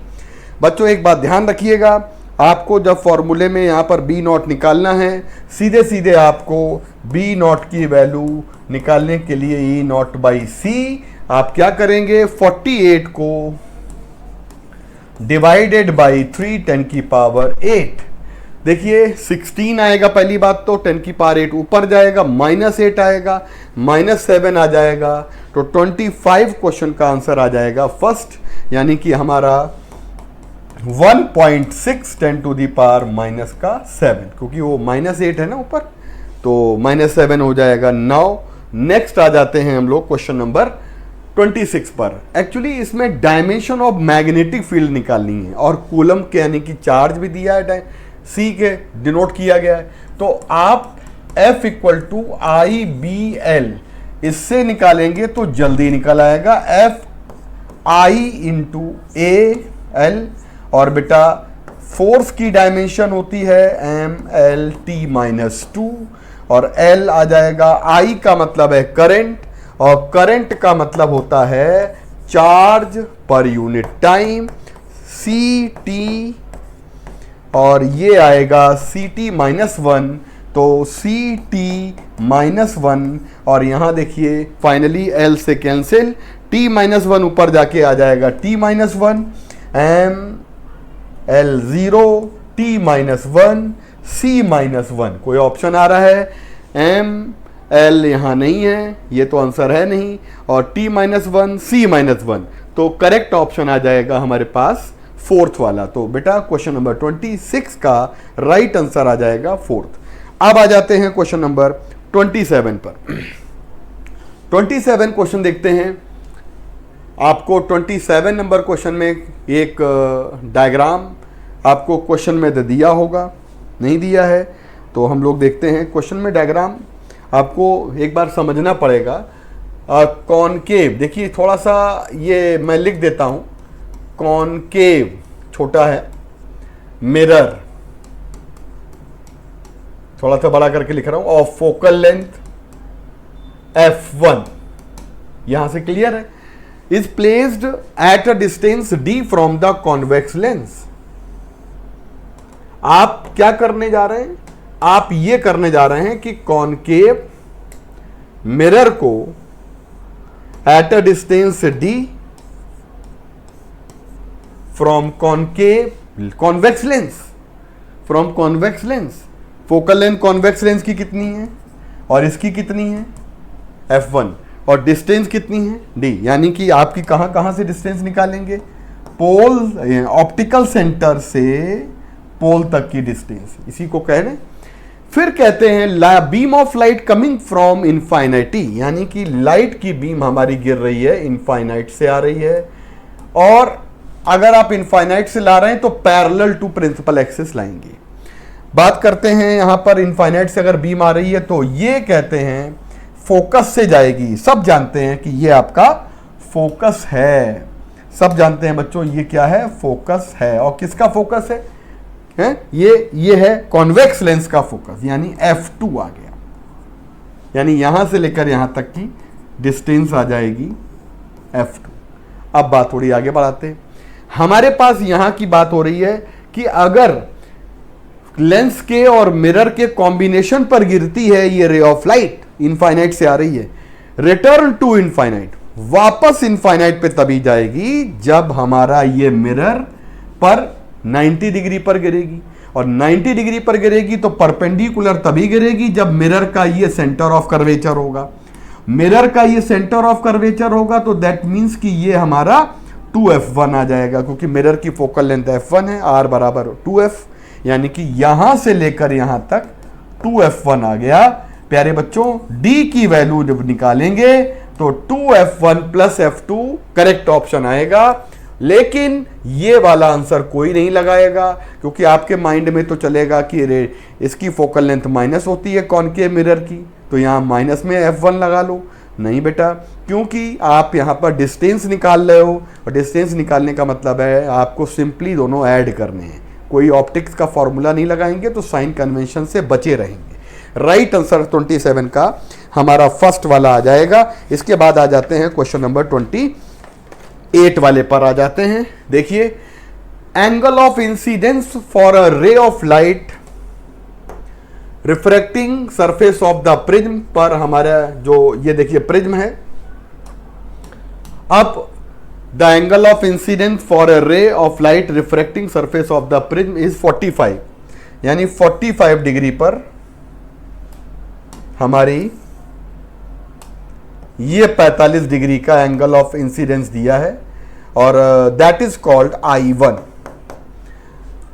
बच्चों एक बात ध्यान रखिएगा, आपको जब फॉर्मूले में यहां पर बी नॉट निकालना है, सीधे सीधे आपको बी नॉट की वैल्यू निकालने के लिए ई नॉट बाई सी आप क्या करेंगे, 48 को डिवाइडेड बाई 3 10 की पावर 8। देखिए 16 आएगा, पहली बात तो 10 की पावर 8 ऊपर जाएगा, -8 आएगा, -7 आ जाएगा, तो 25 क्वेश्चन का आंसर आ जाएगा फर्स्ट, यानी कि हमारा 1.6 10 टू दी पावर -7, क्योंकि वो -8 है ना ऊपर, तो -7 हो जाएगा। नाउ नेक्स्ट आ जाते हैं हम लोग क्वेश्चन नंबर 26 पर। एक्चुअली इसमें डायमेंशन ऑफ मैग्नेटिक फील्ड निकालनी है और कूलम के यानी कि चार्ज भी दिया है, सी के डिनोट किया गया है। तो आप F equal to I B L इससे निकालेंगे तो जल्दी निकल आएगा, F I into A L, और बेटा फोर्स की डायमेंशन होती है MLT-2 और L आ जाएगा, I का मतलब है करंट और करंट का मतलब होता है charge per unit time, CT, और ये आएगा CT-1, तो CT-1, और यहां देखिए फाइनली L से कैंसिल, T-1 ऊपर जाके आ जाएगा T-1, ML0, T-1, C-1। कोई ऑप्शन आ रहा है, ML यहां नहीं है, ये तो आंसर है नहीं, और T-1, C-1, तो करेक्ट ऑप्शन आ जाएगा हमारे पास फोर्थ वाला। तो बेटा क्वेश्चन नंबर 26 का राइट आंसर आ जाएगा फोर्थ। अब आ जाते हैं क्वेश्चन नंबर 27 पर। 27 क्वेश्चन देखते हैं। आपको 27 नंबर क्वेश्चन में एक डायग्राम आपको क्वेश्चन में दिया होगा, नहीं दिया है तो हम लोग देखते हैं। क्वेश्चन में डायग्राम आपको एक बार समझना पड़ेगा। कॉनकेव, देखिए थोड़ा सा ये मैं लिख देता हूं, कॉनकेव छोटा है, मिरर थोड़ा सा बड़ा करके लिख रहा हूं, और फोकल लेंथ f1, यहां से क्लियर है, is placed at a distance d from the convex lens. आप क्या करने जा रहे हैं, आप ये करने जा रहे हैं कि कॉनकेव मिरर को eight a distance d from convex lens, from convex lens, focal length convex lens की कितनी है और इसकी कितनी है f1, और डिस्टेंस कितनी है d, यानी कि आपकी कहां से डिस्टेंस निकालेंगे, पोल ऑप्टिकल सेंटर से पोल तक की डिस्टेंस, इसी को कह रहे हैं। फिर कहते हैं beam of light coming from infinity, यानी कि लाइट की बीम हमारी गिर रही है, इनफाइनाइट से आ रही है, और अगर आप इनफाइनाइट से ला रहे हैं तो पैरेलल टू प्रिंसिपल एक्सिस लाएंगे। बात करते हैं यहां पर इनफाइनाइट से अगर बीम आ रही है तो ये कहते हैं फोकस से जाएगी। सब जानते हैं कि ये आपका फोकस है, सब जानते हैं बच्चों ये क्या है, फोकस है। और किसका फोकस है, ये है कॉन्वेक्स लेंस का फोकस, यानी f2 आ गया, यानी यहां से लेकर यहां तक की डिस्टेंस आ जाएगी f2। अब बात थोड़ी आगे बढ़ाते हैं। हमारे पास यहां की बात हो रही है कि अगर लेंस के और मिरर के कॉम्बिनेशन पर गिरती है ये रे ऑफ लाइट, इनफाइनाइट से आ रही है, रिटर्न टू इनफाइनाइट, वापस इनफाइनाइट पे तभी जाएगी जब हमारा ये मिरर पर 90 डिग्री पर गिरेगी, और 90 डिग्री पर गिरेगी तो परपेंडिकुलर तभी गिरेगी जब मिरर का ये सेंटर ऑफ कर्वेचर होगा। मिरर का ये सेंटर ऑफ कर्वेचर होगा तो दैट मींस कि ये हमारा 2f1 आ जाएगा, क्योंकि मिरर की फोकल लेंथ f1 है, r बराबर 2f, यानी कि यहां से लेकर यहां तक 2f1 आ गया। प्यारे बच्चों d की वैल्यू जब निकालेंगे तो 2f1 plus f2 correct option आएगा। लेकिन ये वाला आंसर कोई नहीं लगाएगा, क्योंकि आपके माइंड में तो चलेगा कि इसकी फोकल लेंथ माइनस होती है कॉनकेव मिरर की, तो यहाँ माइनस में f1 लगा लो। नहीं बेटा, क्योंकि आप यहाँ पर डिस्टेंस निकाल रहे हो, और डिस्टेंस निकालने का मतलब है आपको सिंपली दोनों ऐड करने हैं, कोई ऑप्टिक्स का फॉर्मूला नहीं लगाएंगे, तो साइन कन्वेंशन से बचे रहेंगे। राइट आंसर 27 का हमारा फर्स्ट वाला आ जाएगा। इसके बाद आ जाते हैं क्वेश्चन नंबर 28 वाले पर आ जाते हैं। देखिए, angle of incidence for a ray of light refracting surface of the prism पर हमारा जो ये देखिए प्रिज्म है। अब the angle of incidence for a ray of light refracting surface of the prism is 45, यानी 45 डिग्री पर हमारी ये 45 डिग्री का एंगल ऑफ इंसिडेंस दिया है, और that is called I1।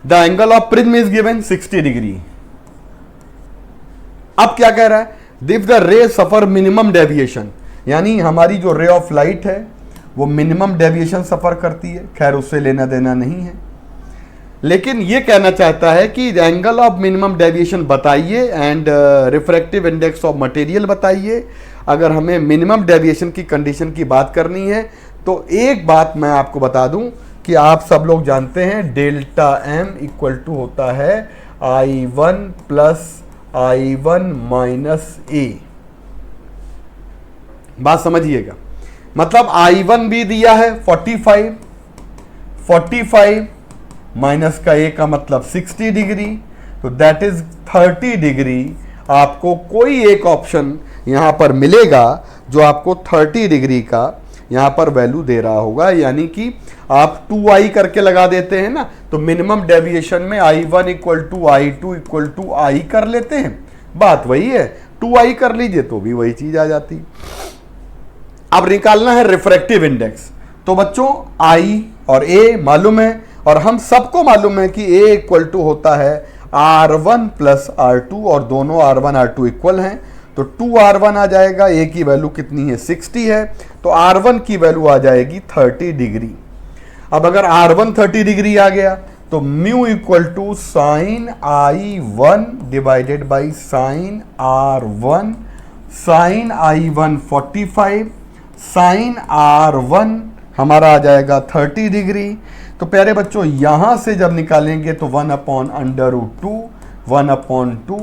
The angle of prism is given 60 degree. अब क्या कह रहा है, इफ द रे सफर मिनिमम डेविएशन, यानी हमारी जो रे ऑफ लाइट है वो मिनिमम डेविएशन सफर करती है, खैर उससे लेना देना नहीं है, लेकिन ये कहना चाहता है कि एंगल ऑफ मिनिमम डेविएशन बताइए and refractive index of material बताइए। अगर हमें मिनिमम डेविएशन की कंडीशन की बात करनी है तो एक बात मैं आपको बता दूं कि आप सब लोग जानते हैं डेल्टा एम इक्वल टू होता है I1 प्लस I1 माइनस ए। बात समझिएगा, मतलब I1 भी दिया है 45 माइनस का ए का मतलब 60 डिग्री, तो दैट इज 30 डिग्री। आपको कोई एक ऑप्शन यहां पर मिलेगा जो आपको 30 डिग्री का यहां पर वैल्यू दे रहा होगा, यानी कि आप 2i करके लगा देते हैं ना, तो मिनिमम डेविएशन में I1 equal to I2 equal to I कर लेते हैं, बात वही है। 2i कर लीजिए तो भी वही चीज आ जाती। अब निकालना है रिफ्रैक्टिव इंडेक्स, तो बच्चों I और A मालूम है, और हम सबको मालूम है कि A इक्वल टू होता है R1 प्लस R2, और दोनों R1 R2 इक्वल हैं, तो 2R1 आ जाएगा। A की वैल्यू कितनी है 60 है, तो R1 की वैल्यू आ जाएगी 30 डिग्री। अब अगर R1 30 डिग्री आ गया तो mu equal to sine I1 divided by sine R1, sine I1 45, sine R1 हमारा आ जाएगा 30 डिग्री। तो प्यारे बच्चों यहां से जब निकालेंगे तो 1/√2, 1/2,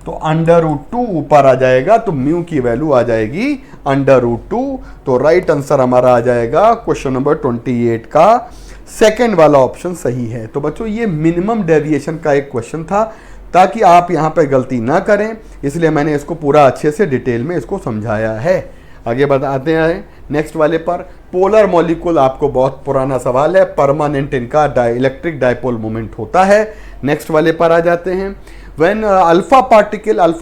तो √2 ऊपर आ जाएगा, तो म्यू की वैल्यू आ जाएगी √2। तो राइट आंसर हमारा आ जाएगा क्वेश्चन नंबर 28 का सेकंड वाला ऑप्शन सही है। तो बच्चों ये मिनिमम डेविएशन का एक क्वेश्चन था, ताकि आप यहां पे गलती ना करें, इसलिए मैंने इसको पूरा अच्छे से डिटेल में इसको समझाया है। आगे बताते हैं नेक्स्ट वाले पर। पोलर मॉलिक्यूल आपको बहुत पुराना सवाल है, परमानेंट इनका इलेक्ट्रिक डायपोल मोमेंट होता है। नेक्स्ट वाले पर आ जाते हैं। व्हेन अल्फा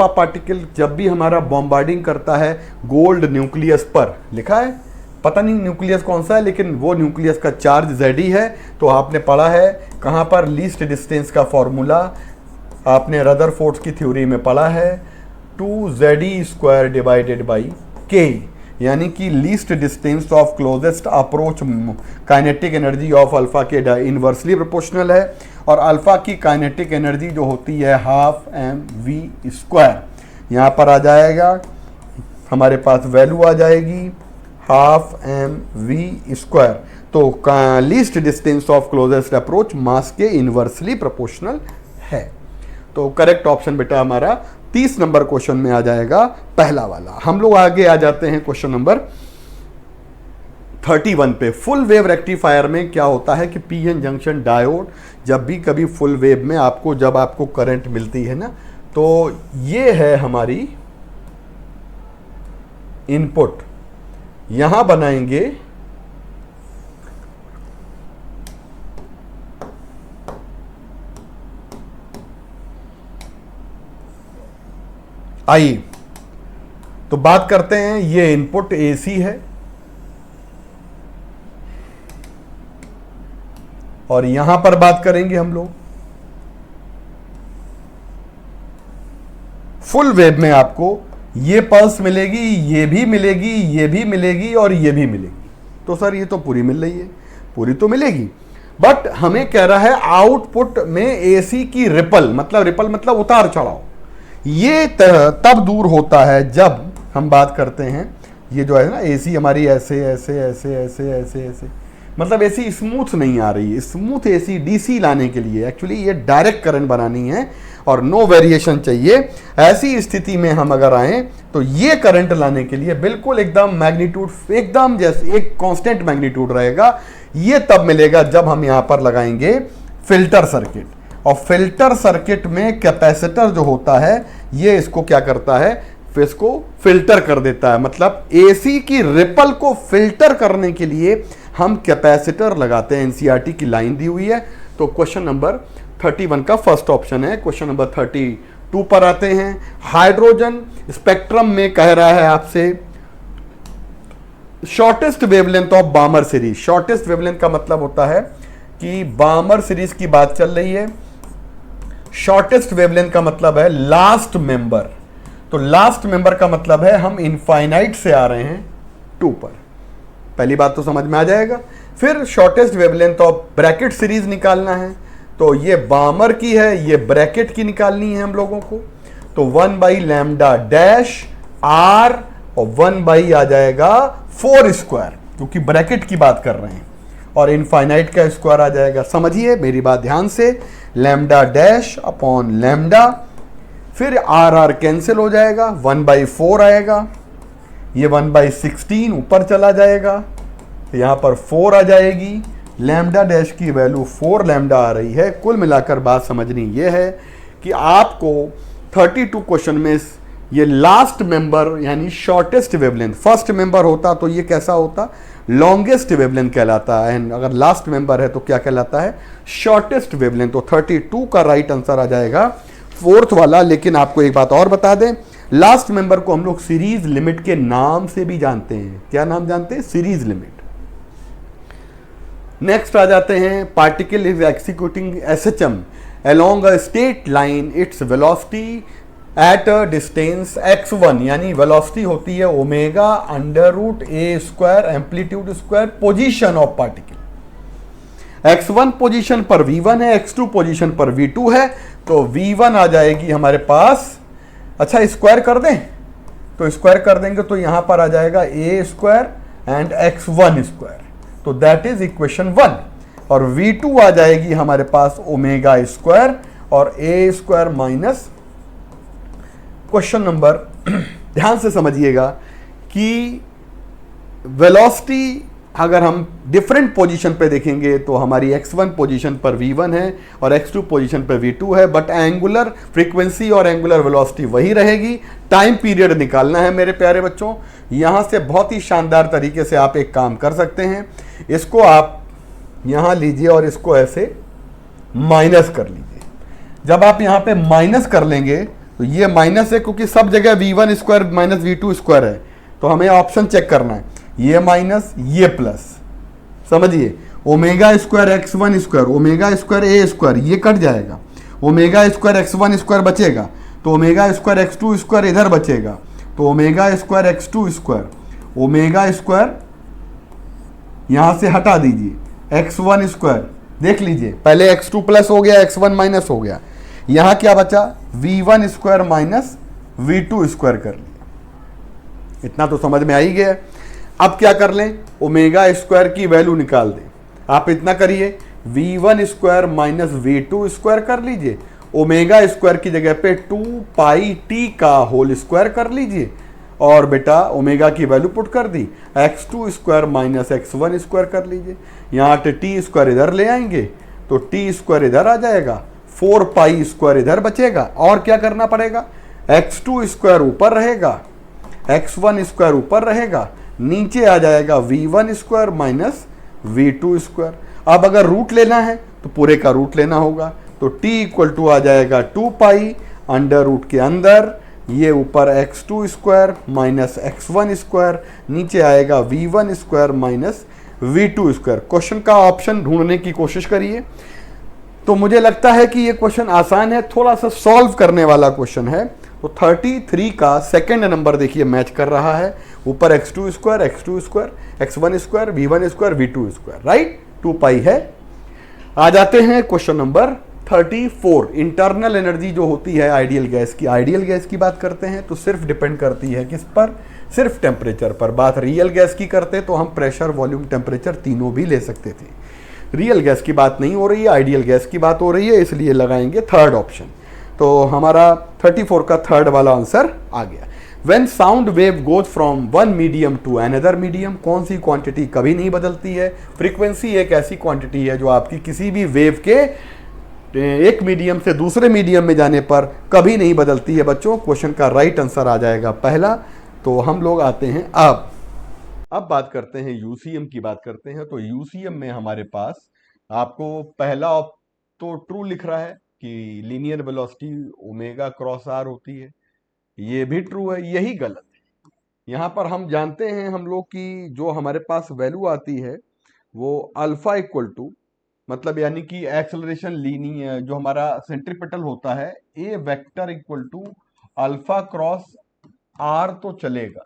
पार्टिकल जब भी हमारा बॉम्बार्डिंग करता है गोल्ड न्यूक्लियस पर, लिखा है पता नहीं न्यूक्लियस कौन सा है, लेकिन वो न्यूक्लियस का चार्ज Zd है, तो आपने पढ़ा है कहाँ पर लीस्ट डिस्टेंस का फॉर्मूला, आपने रदरफोर्ड की थ्योरी में पढ़ा है 2Zd² डिवाइडेड बाई k, यानी कि least distance of closest approach kinetic energy of alpha के इनवर्सली प्रोपोर्शनल है, और अल्फा की काइनेटिक एनर्जी जो होती है ½ mv²। यहाँ पर आ जाएगा हमारे पास वैल्यू आ जाएगी ½ mv²। तो least distance of closest approach mass के इनवर्सली प्रोपोर्शनल है। तो करेक्ट ऑप्शन बेटा हमारा 30 नंबर क्वेश्चन में आ जाएगा पहला वाला। हम लोग आगे आ जाते हैं क्वेश्चन नंबर 31 पे। फुल वेव रेक्टिफायर में क्या होता है कि पीएन जंक्शन डायोड जब भी कभी फुल वेव में जब आपको करंट मिलती है ना, तो ये है हमारी इनपुट, यहां बनाएंगे आई। तो बात करते हैं, ये इनपुट एसी है और यहां पर बात करेंगे हम लोग फुल वेव में आपको ये पल्स मिलेगी, ये भी मिलेगी, ये भी मिलेगी और ये भी मिलेगी। तो सर ये तो पूरी मिल रही है, पूरी तो मिलेगी, बट हमें कह रहा है आउटपुट में एसी की रिपल मतलब उतार चढ़ाव, ये तब दूर होता है जब हम बात करते हैं ये जो है ना एसी हमारी ऐसे ऐसे ऐसे ऐसे ऐसे ऐसे, मतलब एसी स्मूथ नहीं आ रही है। स्मूथ एसी डीसी लाने के लिए एक्चुअली ये डायरेक्ट करंट बनानी है और नो वेरिएशन चाहिए। ऐसी स्थिति में हम अगर आए तो ये करंट लाने के लिए बिल्कुल एकदम मैग्नीट्यूड एकदम जैसे एक कांस्टेंट मैग्नीट्यूड रहेगा। ये तब मिलेगा जब हम यहाँ पर लगाएंगे फिल्टर सर्किट, और फिल्टर सर्किट में कैपेसिटर जो होता है ये इसको क्या करता है, इसको फिल्टर कर देता है। मतलब एसी की रिपल को फिल्टर करने के लिए हम कैपेसिटर लगाते हैं। एनसीईआरटी की लाइन दी हुई है। तो क्वेश्चन नंबर 31 का फर्स्ट ऑप्शन है। क्वेश्चन नंबर 32 पर आते हैं। हाइड्रोजन स्पेक्ट्रम में कह रहा है आपसे shortest wavelength of बामर series. Shortest wavelength का मतलब होता है कि बामर सीरीज की बात चल रही है। शॉर्टेस्ट वेवलेंथ का मतलब है लास्ट मेंबर। तो लास्ट मेंबर का मतलब है हम इनफाइनाइट से आ रहे हैं 2 पर। पहली बात तो समझ में आ जाएगा। फिर shortest wavelength of Brackett series निकालना है। तो ये बामर की है, ये ब्रैकेट की निकालनी है हम लोगों को। तो 1 बाई लैम्डा डैश आर और 1 बाई आ जाएगा 4 स्क्वायर, क्योंकि ब्रैकेट की बात कर रहे हैं, और इनफाइनाइट का स्क्वायर आ जाएगा। समझिए मेरी बात ध्यान से, लैम्डा डैश अपॉन लैम्डा, फिर आर आर कैंसिल हो जाएगा, 1 बाई 4 आएगा, ये 1 बाई 16 ऊपर चला जाएगा, तो यहाँ पर 4 आ जाएगी। लैम्डा डैश की वैल्यू 4 लैम्डा आ रही है। कुल मिलाकर बात समझनी ये है कि आपको 32 क्वेश्चन में ये लास्ट मेंबर यानी शॉर्टेस्ट वेवलेंथ, फर्स्ट मेंबर होता तो ये कैसा होता, लॉन्गेस्ट वेवलेंथ कहलाता है। एंड अगर लास्ट मेंबर है तो क्या कहलाता है, शॉर्टेस्ट वेवलेंथ। तो 32 का राइट आंसर आ जाएगा फोर्थ वाला। लेकिन आपको एक बात और बता दें, लास्ट मेंबर को हम लोग सीरीज लिमिट के नाम से भी जानते हैं। क्या नाम जानते हैं, सीरीज लिमिट। नेक्स्ट आ जाते हैं, particle is executing SHM along a straight line, its velocity at a distance x1, यानी वेलोसिटी होती है omega under root A square amplitude square position of particle. x1 position पर v1 है, x2 position पर v2 है, तो v1 आ जाएगी हमारे पास। अच्छा स्क्वायर कर दें, तो स्क्वायर कर देंगे तो यहां पर आ जाएगा a square and x1 square, तो दैट इज इक्वेशन 1। और v2 आ जाएगी हमारे पास ओमेगा स्क्वायर और a square minus. Question number ध्यान से समझिएगा कि वेलोसिटी अगर हम डिफरेंट पोजीशन पे देखेंगे तो हमारी x1 पोजीशन पर v1 है और x2 पोजीशन पर v2 है, बट एंगुलर फ्रीक्वेंसी और एंगुलर वेलोसिटी वही रहेगी। टाइम पीरियड निकालना है मेरे प्यारे बच्चों। यहां से बहुत ही शानदार तरीके से आप एक काम कर सकते हैं, इसको आप यहां लीजिए और इसको ऐसे माइनस कर लीजिए। जब आप यहां पे माइनस कर लेंगे तो ये माइनस है, क्योंकि सब जगह v1 square minus v2 square है, तो हमें ऑप्शन चेक करना है, ये माइनस ये प्लस। समझिए omega square x1 square omega square a square ये कट जाएगा, ओमेगा स्क्वायर x1 स्क्वायर बचेगा, तो ओमेगा स्क्वायर x2 स्क्वायर इधर बचेगा, तो omega square x2 square, omega square यहां से हटा दीजिए, x1 स्क्वायर देख लीजिए, पहले x2 प्लस हो गया, x1 माइनस हो गया, यहां क्या बचा, v1 square minus v2 square कर लिया। इतना तो समझ में आ ही गया। अब क्या कर लें, ओमेगा स्क्वायर की वैल्यू निकाल दें। आप इतना करिए, v1 square minus v2 square कर लीजिए, ओमेगा स्क्वायर की जगह पे 2 पाई t का होल स्क्वायर कर लीजिए, और बेटा ओमेगा की वैल्यू पुट कर दी, x2 square minus x1 square कर लीजिए। यहाँ t स्क्वायर इधर ले आएंगे तो t स्क्वायर इधर आ जाएगा, 4 पाई स्क्वायर इधर बचेगा, और क्या करना पड़ेगा, x2 स्क्वायर ऊपर रहेगा, x1 स्क्वायर ऊपर रहेगा, नीचे आ जाएगा v1 square minus v2 square. अब अगर रूट लेना है तो पूरे का रूट लेना होगा, तो t इक्वल टू आ जाएगा 2 पाई अंडर रूट के अंदर, ये ऊपर x2 square minus x1 square, नीचे आएगा v1 square minus v2 square. Question का ऑप्शन ढूंढने की कोशिश करिए। तो मुझे लगता है कि ये क्वेश्चन आसान है, थोड़ा सा सॉल्व करने वाला क्वेश्चन है, तो 33 का सेकंड नंबर देखिए मैच कर रहा है, ऊपर x2 square, x2 square, x1 square, v1 square, v2 square, right, 2 पाई है। आ जाते हैं क्वेश्चन नंबर 34। इंटरनल एनर्जी जो होती है आइडियल गैस की, आइडियल गैस की बात करते हैं तो सिर्फ डिपेंड करती है किस पर, सिर्फ टेम्परेचर पर। बात रियल गैस की करते तो हम प्रेशर, वॉल्यूम, टेम्परेचर तीनों भी ले सकते थे। रियल गैस की बात नहीं हो रही है, आइडियल गैस की बात हो रही है, इसलिए लगाएंगे थर्ड ऑप्शन। तो हमारा 34 का थर्ड वाला आंसर आ गया। When sound wave goes from one medium to another medium, कौन सी क्वांटिटी कभी नहीं बदलती है? फ्रीक्वेंसी एक ऐसी क्वांटिटी है जो आपकी किसी भी वेव के एक मीडियम से दूसरे मीडियम में जाने पर कभी नहीं बदलती है बच्चों। क्वेश्चन का राइट आंसर आ जाएगा पहला। तो हम लोग आते हैं अब बात करते हैं यूसीएम की बात करते हैं। तो यूसीएम में हमारे पास आपको पहला तो ट्रू लिख रहा है कि linear velocity omega cross R होती है, ये भी ट्रू है, यही गलत है। यहाँ पर हम जानते हैं हम लोग की जो हमारे पास वैल्यू आती है वो अल्फा इक्वल टू, मतलब यानी कि एक्सेलरेशन लीनियर जो हमारा सेंट्रीपिटल होता है, a vector equal to alpha cross R तो चलेगा,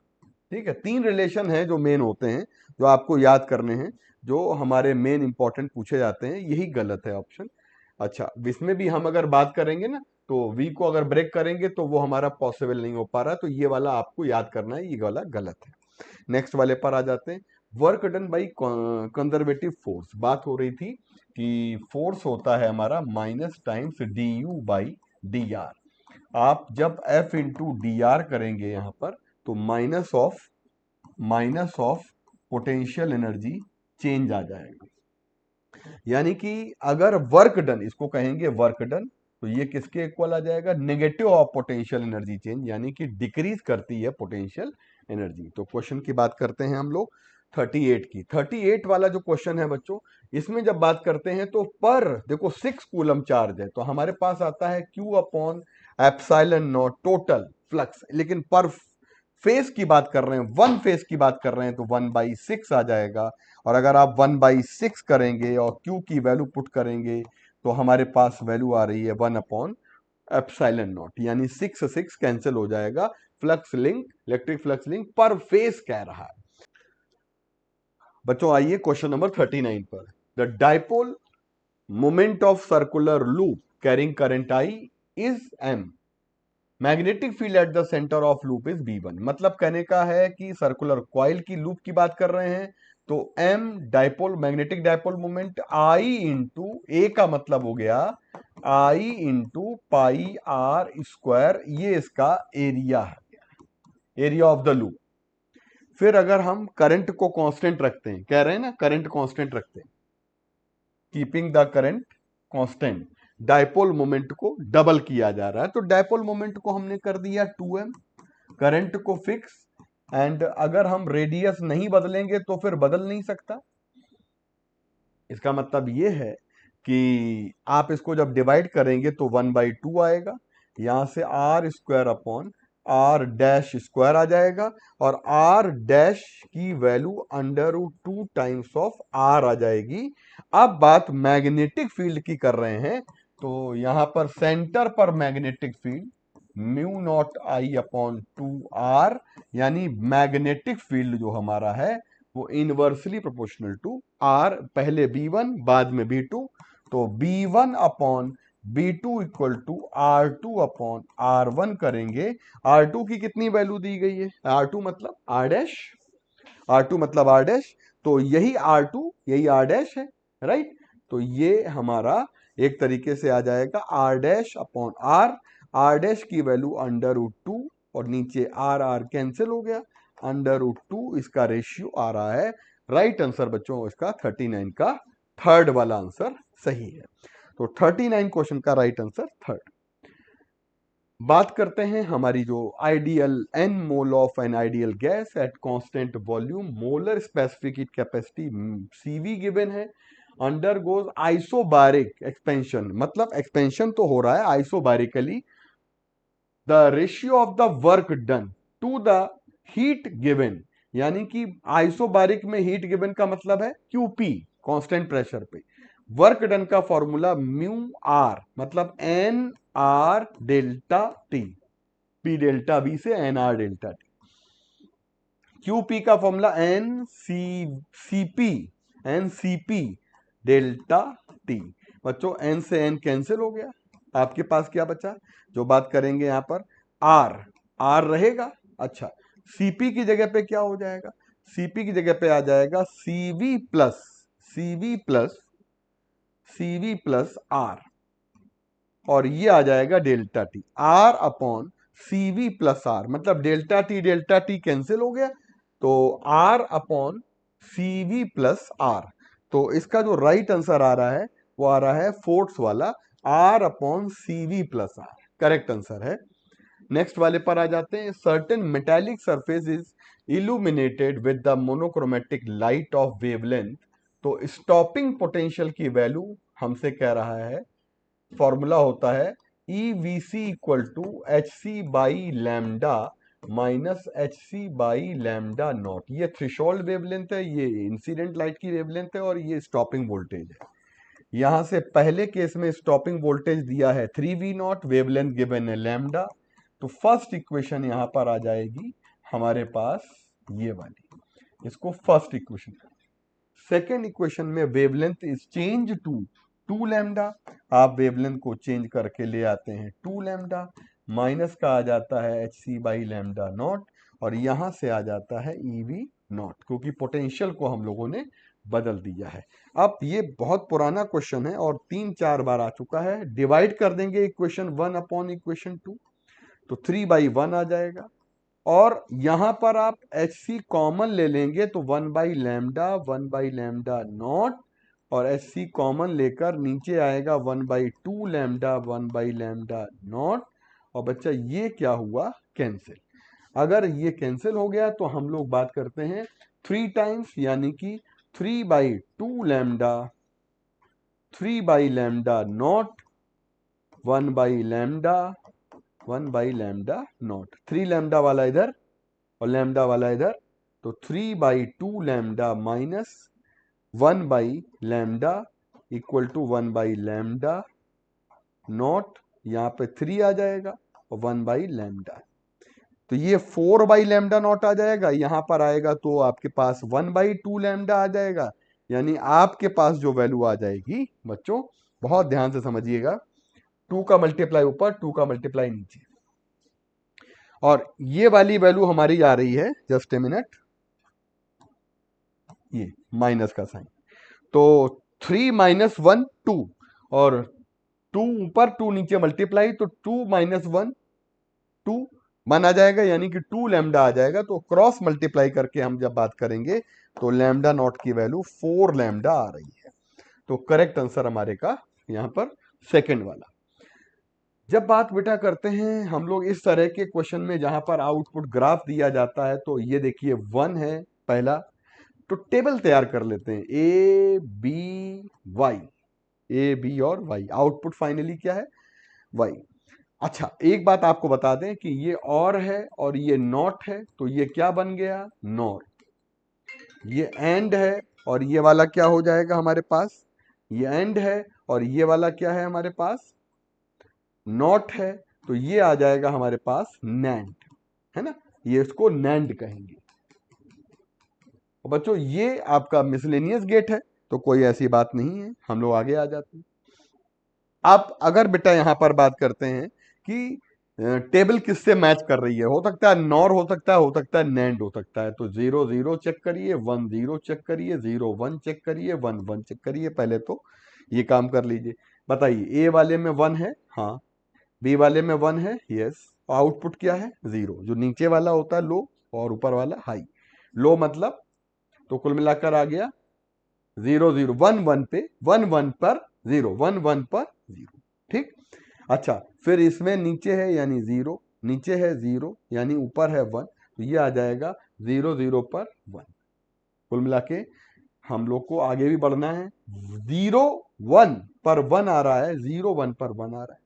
ठीक है। 3 रिलेशन है जो मेन होते हैं, जो आपको याद करने हैं, जो हमारे मेन इंपॉर्टेंट पूछे जाते हैं, यही गलत है ऑप्शन। अच्छा, इसमें भी हम अगर बात करेंगे ना तो v को अगर ब्रेक करेंगे तो वो हमारा पॉसिबल नहीं हो पा रहा, तो ये वाला आपको याद करना है, ये वाला गलत है। नेक्स्ट वाले पर आ जाते हैं। Work done by conservative force, बात हो रही थी कि फोर्स होता है हमारा minus times D you by D R. आप जब F इंटू डी आर करेंगे यहाँ पर तो minus of potential energy change आ जाएगा। यानी कि अगर वर्क डन, इसको कहेंगे वर्क डन, तो ये किसके इक्वल आ जाएगा? Negative of potential energy change, यानी कि डिक्रीज करती है पोटेंशियल एनर्जी। तो क्वेश्चन की बात करते हैं हम लोग 38 की। 38 वाला जो क्वेश्चन है बच्चों, इसमें जब बात करते हैं तो पर देखो 6 कूलम चार्ज है, तो हमारे पास आता है Q upon epsilon not total flux, लेकिन पर फेस की बात कर रहे हैं, वन फेस की बात कर रहे हैं, तो 1/6 आ जाएगा। और अगर आप 1/6 करेंगे और Q की वैल्यू पुट करेंगे तो हमारे पास वैल्यू आ रही है 1 अपॉन एप्सिलॉन नॉट, यानी 6 कैंसिल हो जाएगा। Flux link, electric flux link पर फेस कह रहा है बच्चों। आइए क्वेश्चन नंबर 39 पर। The dipole moment of circular loop carrying current I is m, magnetic field at the centre of loop is B1। मतलब कहने का है कि सर्कुलर कॉइल की लूप की बात कर रहे हैं, तो m dipole, magnetic dipole moment I into A का मतलब हो गया I into pi R square, ये इसका एरिया है, एरिया ऑफ द लूप। फिर अगर हम करंट को कांस्टेंट रखते हैं, कह रहे हैं ना करंट कांस्टेंट रखते हैं, keeping the current constant, dipole moment को डबल किया जा रहा है, तो डाइपोल मोमेंट को हमने कर दिया 2m, करंट को फिक्स, एंड अगर हम रेडियस नहीं बदलेंगे तो फिर बदल नहीं सकता। इसका मतलब ये है कि आप इसको जब डिवाइड करेंगे तो 1/2 आएगा, यहां से R square upon R dash square आ जाएगा, और आर डैश की वैल्यू √2 टाइम्स ऑफ आर आ जाएगी। अब बात मैग्नेटिक फील्ड की कर रहे हैं, तो यहां पर सेंटर पर magnetic field mu naught I upon 2r, यानी मैग्नेटिक फील्ड जो हमारा है वो इनवर्सली प्रोपोर्शनल टू r, पहले B1 बाद में B2, तो B1 upon B2 equal to R2 upon R1 करेंगे। R2 की कितनी वैल्यू दी गई है? R2 मतलब R डैश, R2 मतलब R डैश, तो यही R2 यही R डैश है, राइट। तो ये हमारा एक तरीके से आ जाएगा R dash upon R dash की वैल्यू √2, और नीचे R कैंसिल हो गया, √2 इसका रेशियो आ रहा है। राइट आंसर बच्चों इसका 39 का थर्ड वाला आंसर सही है। तो 39 क्वेश्चन का राइट आंसर थर्ड। बात करते हैं हमारी जो ideal n mole of an ideal gas at constant volume, molar specific heat capacity CV given है, अंडरगोज आइसोबारिक एक्सपेंशन, मतलब एक्सपेंशन तो हो रहा है isobarically, the ratio of the work done to the heat given, यानी कि isobaric में heat given का मतलब है QP, कांस्टेंट प्रेशर पे। वर्क डन का फॉर्मूला म्यू आर, मतलब NR delta T, P delta B से N R delta T. QP का formula N C P delta T. बच्चों एन से एन कैंसिल हो गया, आपके पास क्या बचा, जो बात करेंगे यहां पर आर रहेगा। अच्छा, सीपी की जगह पे क्या हो जाएगा, सीपी की जगह पे आ जाएगा सीवी प्लस आर, और ये आ जाएगा delta T, R upon CV plus R, मतलब डेल्टा टी कैंसिल हो गया, तो R upon CV plus R. तो इसका जो राइट आंसर आ रहा है वो आ रहा है फोर्थ वाला, R upon CV plus R, correct answer है। नेक्स्ट वाले पर आ जाते हैं। Certain metallic surface is illuminated with the monochromatic light of wavelength. तो स्टॉपिंग पोटेंशियल की वैल्यू हमसे कह रहा है, फॉर्मूला होता है EVC equal to HC by lambda minus HC by lambda naught. ये थ्रेशोल्ड वेवलेंथ है, ये इंसिडेंट लाइट की वेवलेंथ है, और ये स्टॉपिंग वोल्टेज है। यहां से पहले केस में स्टॉपिंग वोल्टेज दिया है 3V नॉट, वेवलेंथ गिवन है लैम्डा। तो फर्स्ट इक्वेशन यहां पर आ जाएगी हमारे पास ये वाली, इसको फर्स्ट इक्वेशन। सेकेंड इक्वेशन में wavelength is change to 2 lambda, आप वेवलेंथ को चेंज करके ले आते हैं 2 लैम्डा, माइनस का आ जाता है HC बाई लैम्डा नॉट, और यहां से आ जाता है EV नॉट, क्योंकि पोटेंशियल को हम लोगों ने बदल दिया है। अब ये बहुत पुराना क्वेश्चन है और 3-4 बार आ चुका है। डिवाइड कर देंगे इक्वेशन 1 अपॉन इक्वेशन 2, तो 3/1 आ जाएगा, और यहां पर आप HC कॉमन ले लेंगे तो 1/लैम्डा नॉट, और HC कॉमन लेकर नीचे आएगा 1/2 लैम्डा 1/लैम्डा नॉट, और बच्चा ये क्या हुआ, कैंसिल। अगर ये कैंसिल हो गया तो हम लोग बात करते हैं 3 टाइम्स, यानी कि 3/2 लैम्डा 3/लैम्डा नॉट 1/लैम्डा नॉट, 3 लैम्डा वाला इधर और लैम्डा वाला इधर, तो 3/2 लैम्डा माइनस 1/लैम्डा इक्वल टू 1/लैम्डा नॉट, यहां पे 3 आ जाएगा और 1/लैम्डा, तो ये 4/लैम्डा नॉट आ जाएगा। यहां पर आएगा तो आपके पास 1/2 लैम्डा आ जाएगा, यानी आपके पास जो वैल्यू आ जाएगी, बच्चों बहुत ध्यान से समझिएगा, 2 का मल्टीप्लाई ऊपर 2 का मल्टीप्लाई नीचे, और ये वाली वैल्यू हमारी आ रही है, जस्ट ए मिनट, ये माइनस का साइन, तो 3 - 1 2, और 2 ऊपर 2 नीचे मल्टीप्लाई, तो 2 - 1 2 1 आ जाएगा, यानी कि 2 लैम्डा आ जाएगा। तो क्रॉस मल्टीप्लाई करके हम जब बात करेंगे तो लैम्डा नॉट की वैल्यू 4 लैम्डा आ रही है। तो करेक्ट आंसर हमारे का यहां पर सेकंड वाला। जब बात बेटा करते हैं हम लोग इस तरह के क्वेश्चन में जहां पर आउटपुट ग्राफ दिया जाता है, तो ये देखिए 1 है पहला, तो टेबल तैयार कर लेते हैं ए बी और वाई, आउटपुट फाइनली क्या है, वाई। अच्छा, एक बात आपको बता दें कि ये और है और ये नॉट है, तो ये क्या बन गया, नॉर। ये एंड है और ये वाला क्या हो जाएगा हमारे पास, ये एंड है, और ये वाला क्या है हमारे पास, नॉट है, तो ये आ जाएगा हमारे पास नैंड, है ना, ये इसको नैंड कहेंगे। और बच्चों ये आपका मिसलेनियस गेट है, तो कोई ऐसी बात नहीं है, हम लोग आगे आ जाते हैं। आप अगर बेटा यहां पर बात करते हैं कि टेबल किससे मैच कर रही है, हो सकता है नॉर हो सकता है नैंड हो सकता है, तो 0 0 चेक करिए, 1 0 चेक करिए, 0 1 चेक करिए, 1 1 चेक करिए। पहले तो ये काम कर लीजिए, बताइए ए वाले में 1 है, हाँ, बी वाले में 1 है, यस, आउटपुट क्या है, 0, जो नीचे वाला होता है लो और ऊपर वाला हाई। लो मतलब, तो कुल मिलाकर आ गया 0 0 1 1 पे 1 1 पर 0 1 1 पर 0, ठीक। अच्छा, फिर इसमें नीचे है यानी 0, नीचे है 0 यानी ऊपर है 1, तो ये आ जाएगा 0 0 पर 1। कुल मिला के हम लोग को आगे भी बढ़ना है, 0 1 पर 1 आ रहा है, 0 1 पर 1 आ रहा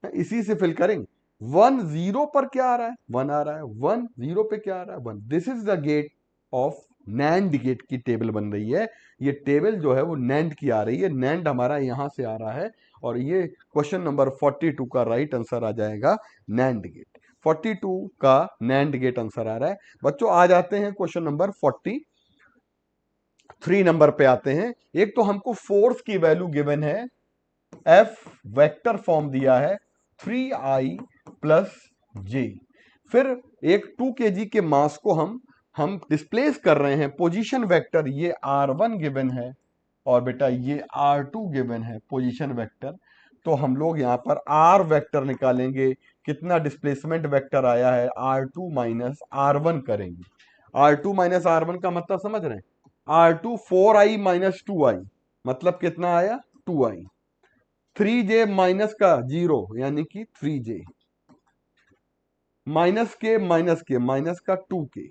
है, इसी से फिल करेंगे। 1 0 पर क्या आ रहा है, 1 आ रहा है, 1 0 पे क्या आ रहा है, 1। This is the gate of NAND gate की टेबल बन रही है। ये टेबल जो है वो नैंड की आ रही है, नैंड हमारा यहां से आ रहा है और ये क्वेश्चन नंबर 42 का राइट आंसर आ जाएगा नैंड गेट। 42 का नैंड गेट आंसर आ रहा है बच्चों। आ जाते हैं क्वेश्चन नंबर 43 नंबर पे आते हैं। एक तो हमको फोर्स की वैल्यू गिवन है, एफ वेक्टर फॉर्म दिया है 3i प्लस जे। फिर एक 2 kg के मास को हम डिस्प्लेस कर रहे हैं, पोजीशन वेक्टर ये r1 गिवन है और बेटा ये r2 गिवन है पोजीशन वेक्टर। तो हम लोग यहां पर r वेक्टर निकालेंगे, कितना डिस्प्लेसमेंट वेक्टर आया है r2 माइनस r1 करेंगे। r2 माइनस r1 का मतलब समझ रहे हैं, r2 4i माइनस 2i मतलब कितना आया 2i, 3j माइनस का 0 यानी कि 3j, माइनस के माइनस का 2k,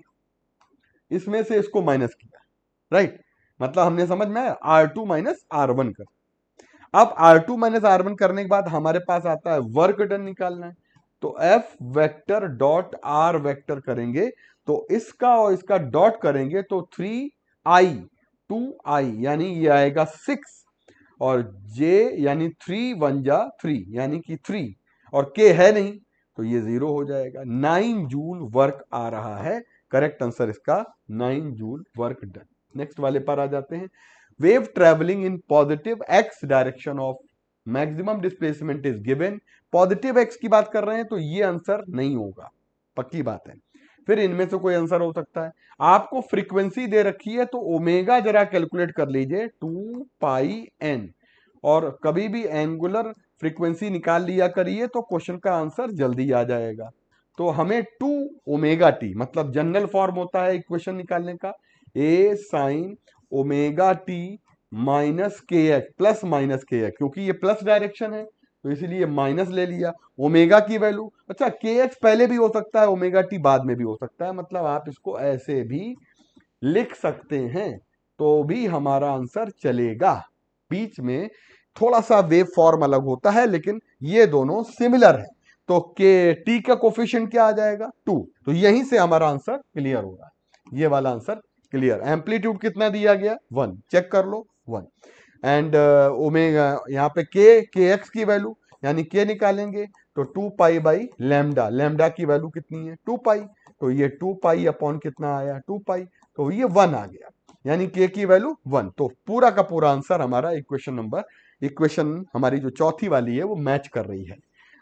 इसमें से इसको माइनस किया, राइट। मतलब हमने समझ में आया r2 माइनस r1 कर। अब r2 माइनस r1 करने के बाद हमारे पास आता है वर्क डन निकालना है। तो f vector dot r vector करेंगे, तो इसका और इसका डॉट करेंगे तो 3i 2i यानी ये आएगा 6 और j यानी 3 1 जा 3 यानी कि 3 और k है नहीं तो ये 0 हो जाएगा। 9 जूल वर्क आ रहा है, करेक्ट आंसर इसका 9 जूल वर्क डन। नेक्स्ट वाले पर आ जाते हैं। Wave travelling in positive x direction of maximum displacement is given. Positive x की बात कर रहे हैं तो ये आंसर नहीं होगा, पक्की बात है। फिर इनमें से कोई आंसर हो सकता है। आपको फ्रीक्वेंसी दे रखी है तो ओमेगा जरा कैलकुलेट कर लीजिए 2 पाई n, और कभी भी एंगुलर फ्रीक्वेंसी निकाल लिया करिए तो क्वेश्चन का आंसर जल्दी आ जाएगा। तो हमें 2 ओमेगा टी मतलब जनरल फॉर्म होता है इक्वेशन निकालने का, a sine omega T minus के एक्स प्लस माइनस के एक्स, क्योंकि ये प्लस डायरेक्शन है तो इसलिए माइनस ले लिया। ओमेगा की वैल्यू, अच्छा के एक्स पहले भी हो सकता है, ओमेगा टी बाद में भी हो सकता है, मतलब आप इसको ऐसे भी लिख सकते हैं तो भी हमारा आंसर चलेगा। बीच में थोड़ा सा वेव फॉर्म अलग होता है लेकिन ये दोनों सिमिलर है। तो के टी का कोफिशिएंट क्या आ जाएगा 2, तो यहीं से हमारा आंसर क्लियर होगा, ये वाला आंसर क्लियर। एम्पलीट्यूड कितना दिया गया 1, चेक कर लो 1। एंड ओमेगा यहाँ पे के एक्स की वैल्यू यानी के निकालेंगे तो 2 पाई बाई लैम्डा, लैम्डा की वैल्यू कितनी है 2 पाई, तो ये 2 पाई अपॉन कितना आया 2 पाई, तो ये 1 आ गया यानी के की वैल्यू 1। तो पूरा का पूरा आंसर हमारा इक्वेशन हमारी जो चौथी वाली है वो मैच कर रही है।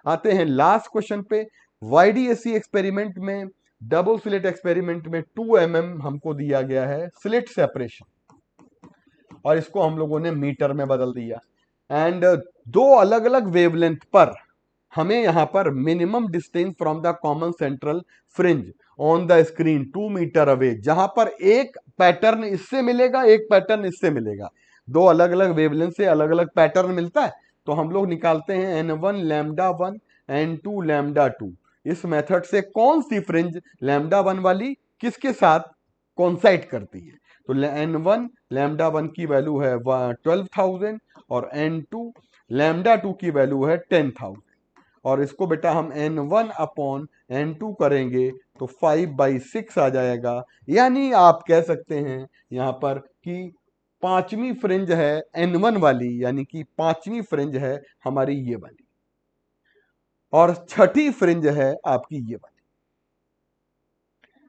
आते हैं लास्ट क्वेश्चन पे। वाईडीएससी एक्सपेरिमेंट में, डबल स्लिट एक्सपेरिमेंट में 2 mm हमको दिया गया है स्लिट सेपरेशन, और इसको हम लोगों ने मीटर में बदल दिया। एंड दो अलग अलग वेवलेंथ पर हमें यहां पर minimum distance from the common central fringe on the screen 2 metre away, जहां पर एक पैटर्न इससे मिलेगा एक पैटर्न इससे मिलेगा, दो अलग अलग वेवलेंथ से अलग अलग पैटर्न मिलता है। तो हम लोग निकालते हैं n1 लैम्डा 1 n2 लैम्डा 2। इस मेथड से कौन सी फ्रिंज लैम्डा 1 वाली किसके साथ कॉन्साइड करती है। तो n1 लैम्डा 1 की वैल्यू है 12,000 और n2 लैम्डा 2 की वैल्यू है 10,000, और इसको बेटा हम n1 अपॉन n2 करेंगे तो 5/6 आ जाएगा। यानी आप कह सकते हैं यहां पर कि पांचवी फ्रिंज है n1 वाली, यानी कि पांचवी फ्रिंज है हमारी ये वाली, और छठी फ्रिंज है आपकी ये वाली।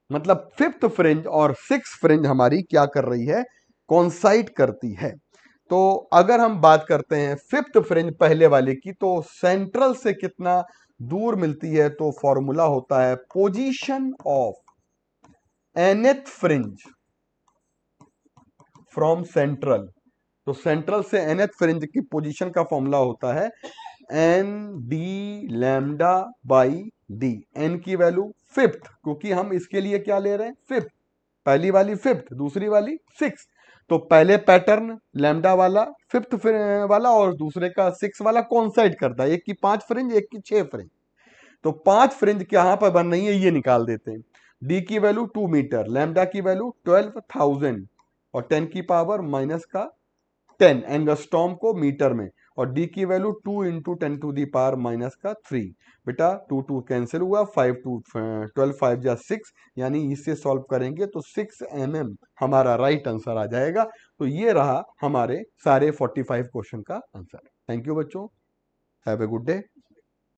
मतलब फिफ्थ फ्रिंज और सिक्स फ्रिंज हमारी क्या कर रही है कॉन्साइड करती है। तो अगर हम बात करते हैं फिफ्थ फ्रिंज पहले वाले की, तो सेंट्रल से कितना दूर मिलती है, तो फॉर्मूला होता है position of nth fringe from central. तो सेंट्रल से nth फ्रिंज की पोजीशन का फॉर्मूला होता है n d lambda by D. n की वैल्यू फिफ्थ, क्योंकि हम इसके लिए क्या ले रहे हैं फिफ्थ, पहली वाली फिफ्थ दूसरी वाली सिक्स, तो पहले पैटर्न लैम्डा वाला फिफ्थ वाला और दूसरे का सिक्स वाला कॉन्साइड करता है, एक की 5 फ्रिंज एक की 6 फ्रिंज। तो 5 फ्रिंज कहां पर बन रही है ये निकाल देते हैं। डी की वैल्यू 2 मीटर, लैम्डा की वैल्यू 12,000 और 10 की पावर माइनस का 10 एंगस्ट्रॉम को मीटर में, और डी की value 2 into 10 to the power minus का 3। बेटा 2 2 कैंसिल हुआ, 5 2 12 5 जा 6, यानी इससे सॉल्व करेंगे तो 6 mm हमारा राइट आंसर आ जाएगा। तो ये रहा हमारे सारे 45 क्वेश्चन का आंसर। थैंक यू बच्चों। Have a good day.